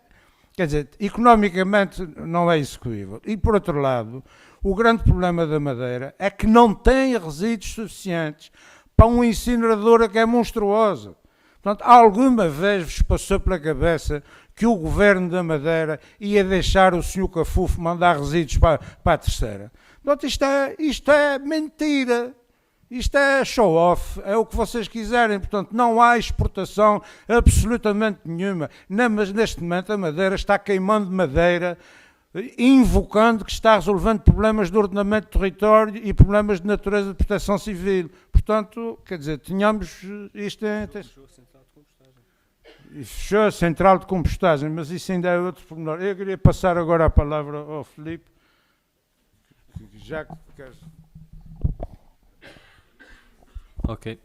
quer dizer, economicamente não é execuível. E, por outro lado, o grande problema da Madeira é que não tem resíduos suficientes para uma incineradora que é monstruosa. Portanto, alguma vez vos passou pela cabeça que o governo da Madeira ia deixar o senhor Cafufo mandar resíduos para a Terceira? Portanto, isto é mentira. Isto é show-off, é o que vocês quiserem. Portanto, não há exportação absolutamente nenhuma. Mas neste momento a Madeira está queimando madeira, invocando que está resolvendo problemas de ordenamento de território e problemas de natureza de proteção civil. Portanto, quer dizer, tínhamos isto em... Fechou a central de compostagem, mas isso ainda é outro pormenor. Eu queria passar agora a palavra ao Filipe, já que queres... Ok.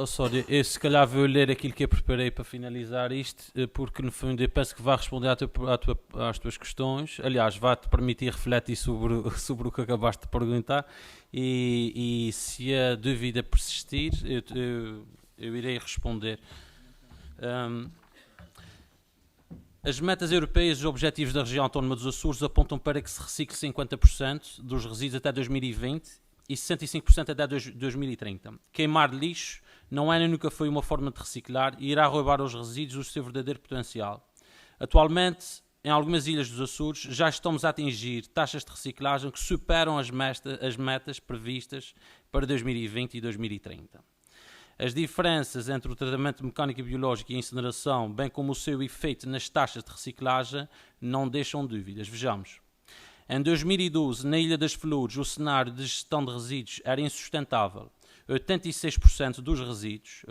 Sónia, eu se calhar vou ler aquilo que eu preparei para finalizar isto, porque no fundo eu penso que vai responder às tuas questões. Aliás, vai-te permitir refletir sobre o que acabaste de perguntar, e se a dúvida persistir, eu irei responder. As metas europeias e os objetivos da região autónoma dos Açores apontam para que se recicle 50% dos resíduos até 2020 e 65% até 2030. Queimar lixo não é nem nunca foi uma forma de reciclar e irá roubar aos resíduos o seu verdadeiro potencial. Atualmente, em algumas ilhas dos Açores, já estamos a atingir taxas de reciclagem que superam as metas previstas para 2020 e 2030. As diferenças entre o tratamento mecânico e biológico e a incineração, bem como o seu efeito nas taxas de reciclagem, não deixam dúvidas. Vejamos. Em 2012, na Ilha das Flores, o cenário de gestão de resíduos era insustentável. 86% dos resíduos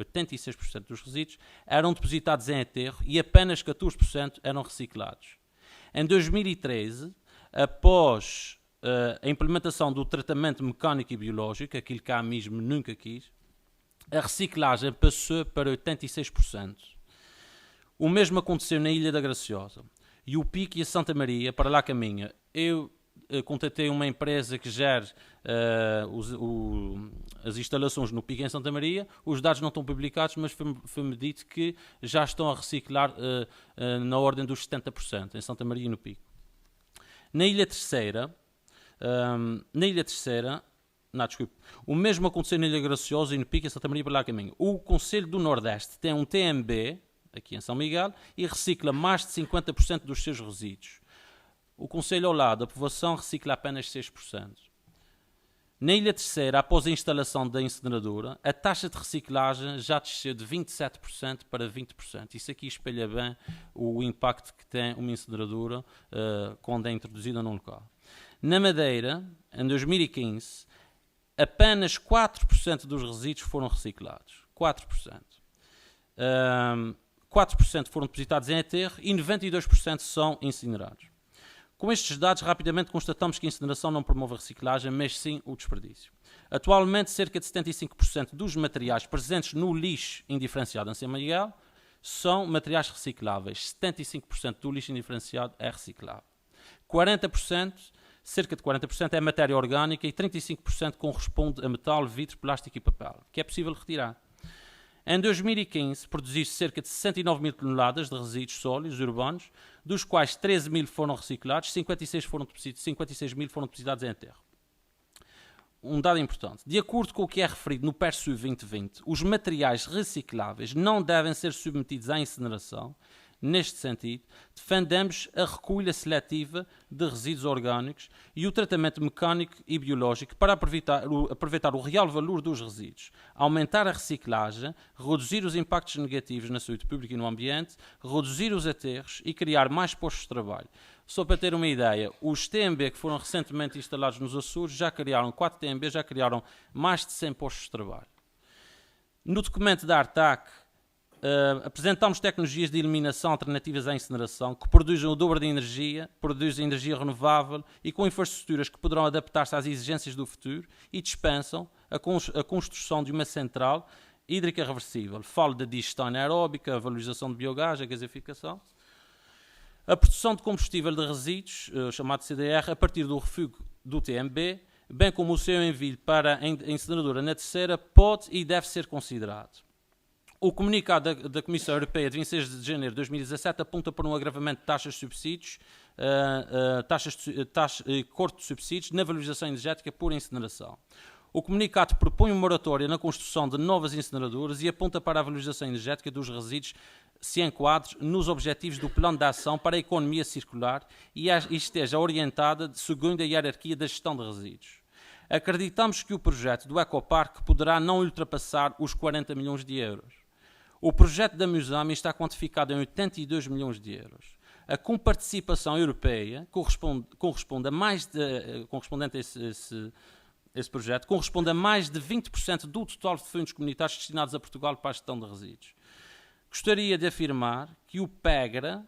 eram depositados em aterro e apenas 14% eram reciclados. Em 2013, após a implementação do tratamento mecânico e biológico, aquilo que a AMISM nunca quis, a reciclagem passou para 86%. O mesmo aconteceu na Ilha da Graciosa. E o Pico e a Santa Maria, para lá caminha. Eu contatei uma empresa que gera as instalações no Pico e em Santa Maria. Os dados não estão publicados, mas foi-me dito que já estão a reciclar na ordem dos 70% em Santa Maria e no Pico. Na Ilha Terceira, o mesmo aconteceu na Ilha Graciosa e no Pico e em Santa Maria, para lá caminho. O Conselho do Nordeste tem um TMB, aqui em São Miguel, e recicla mais de 50% dos seus resíduos. O Conselho ao lado, a povoação, recicla apenas 6%. Na Ilha Terceira, após a instalação da incineradora, a taxa de reciclagem já desceu de 27% para 20%. Isso aqui espelha bem o impacto que tem uma incineradora quando é introduzida num local. Na Madeira, em 2015, apenas 4% dos resíduos foram reciclados. 4%. 4% foram depositados em aterro e 92% são incinerados. Com estes dados, rapidamente constatamos que a incineração não promove a reciclagem, mas sim o desperdício. Atualmente, cerca de 75% dos materiais presentes no lixo indiferenciado em São Miguel são materiais recicláveis. 75% do lixo indiferenciado é reciclável. 40%, cerca de 40% é matéria orgânica e 35% corresponde a metal, vidro, plástico e papel, que é possível retirar. Em 2015, produziu-se cerca de 69 mil toneladas de resíduos sólidos urbanos, dos quais 13 mil foram reciclados, 56 mil foram depositados em aterro. Um dado importante. De acordo com o que é referido no PERSU 2020, os materiais recicláveis não devem ser submetidos à incineração. Neste sentido, defendemos a recolha seletiva de resíduos orgânicos e o tratamento mecânico e biológico para aproveitar o real valor dos resíduos, aumentar a reciclagem, reduzir os impactos negativos na saúde pública e no ambiente, reduzir os aterros e criar mais postos de trabalho. Só para ter uma ideia, os TMB que foram recentemente instalados nos Açores já criaram 4 TMB, já criaram mais de 100 postos de trabalho. No documento da ARTAC, apresentamos tecnologias de eliminação alternativas à incineração que produzem o dobro de energia, produzem energia renovável e com infraestruturas que poderão adaptar-se às exigências do futuro e dispensam a construção de uma central hídrica reversível. Falo da digestão anaeróbica, a valorização de biogás, a gasificação. A produção de combustível de resíduos, chamado CDR, a partir do refúgio do TMB, bem como o seu envio para a incineradora na terceira, pode e deve ser considerado. O comunicado da Comissão Europeia de 26 de janeiro de 2017 aponta para um agravamento de taxas de subsídios, corte de subsídios na valorização energética por incineração. O comunicado propõe uma moratória na construção de novas incineradoras e aponta para a valorização energética dos resíduos se enquadre nos objetivos do Plano de Ação para a Economia Circular e esteja orientada segundo a hierarquia da gestão de resíduos. Acreditamos que o projeto do Ecoparque poderá não ultrapassar os 40 milhões de euros. O projeto da Musame está quantificado em 82 milhões de euros. A comparticipação europeia correspondente a esse projeto corresponde a mais de 20% do total de fundos comunitários destinados a Portugal para a gestão de resíduos. Gostaria de afirmar que o PEGRA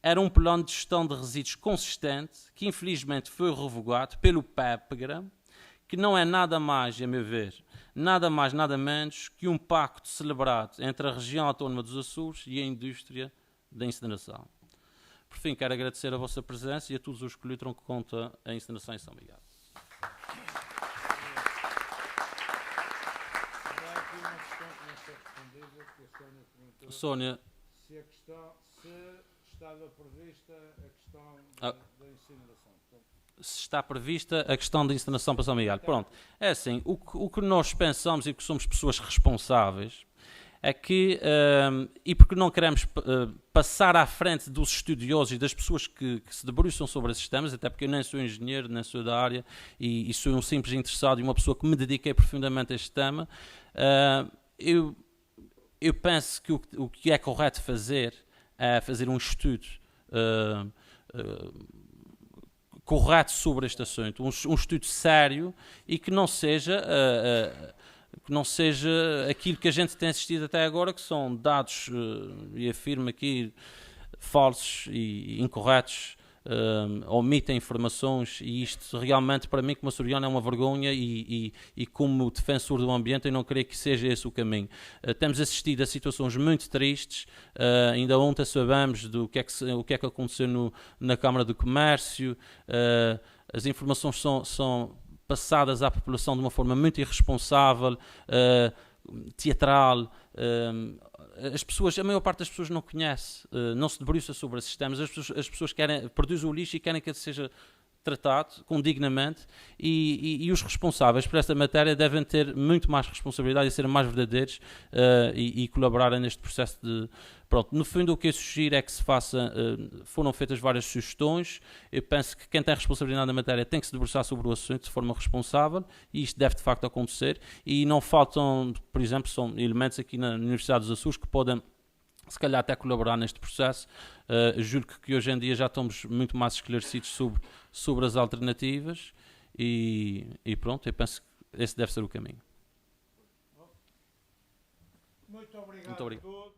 era um plano de gestão de resíduos consistente, que infelizmente foi revogado pelo PEPGRA, que não é nada mais, a meu ver, nada mais, nada menos que um pacto celebrado entre a região autónoma dos Açores e a indústria da incineração. Por fim, quero agradecer a vossa presença e a todos os que lutam contra a incineração em São Miguel. Sónia, se estava prevista a questão da incineração. Se está prevista a questão da incineração para São Miguel. Pronto, é assim, o que nós pensamos e que somos pessoas responsáveis é que, e porque não queremos passar à frente dos estudiosos e das pessoas que se debruçam sobre esses temas, até porque eu nem sou engenheiro, nem sou da área, e sou um simples interessado e uma pessoa que me dediquei profundamente a este tema, eu penso que o que é correto fazer é fazer um estudo correto sobre este assunto, um estudo sério e que não seja aquilo que a gente tem assistido até agora, que são dados, e afirmo aqui, falsos e incorretos, omitem informações, e isto realmente para mim como açoriano é uma vergonha e como defensor do ambiente eu não creio que seja esse o caminho. Temos assistido a situações muito tristes, ainda ontem sabemos do o que é que aconteceu na Câmara do Comércio, as informações são passadas à população de uma forma muito irresponsável, teatral. As pessoas, a maior parte das pessoas não conhece, não se debruça sobre esses temas. As pessoas produzem o lixo e querem que ele seja tratado dignamente, e os responsáveis por esta matéria devem ter muito mais responsabilidade e ser mais verdadeiros e colaborarem neste processo de... Pronto, no fundo o que eu sugiro é que se faça, foram feitas várias sugestões, eu penso que quem tem responsabilidade na matéria tem que se debruçar sobre o assunto de forma responsável, e isto deve de facto acontecer, e não faltam, por exemplo, são elementos aqui na Universidade dos Açores que podem se calhar até colaborar neste processo. Juro que hoje em dia já estamos muito mais esclarecidos sobre as alternativas e pronto, eu penso que esse deve ser o caminho. Muito obrigado. Muito obrigado.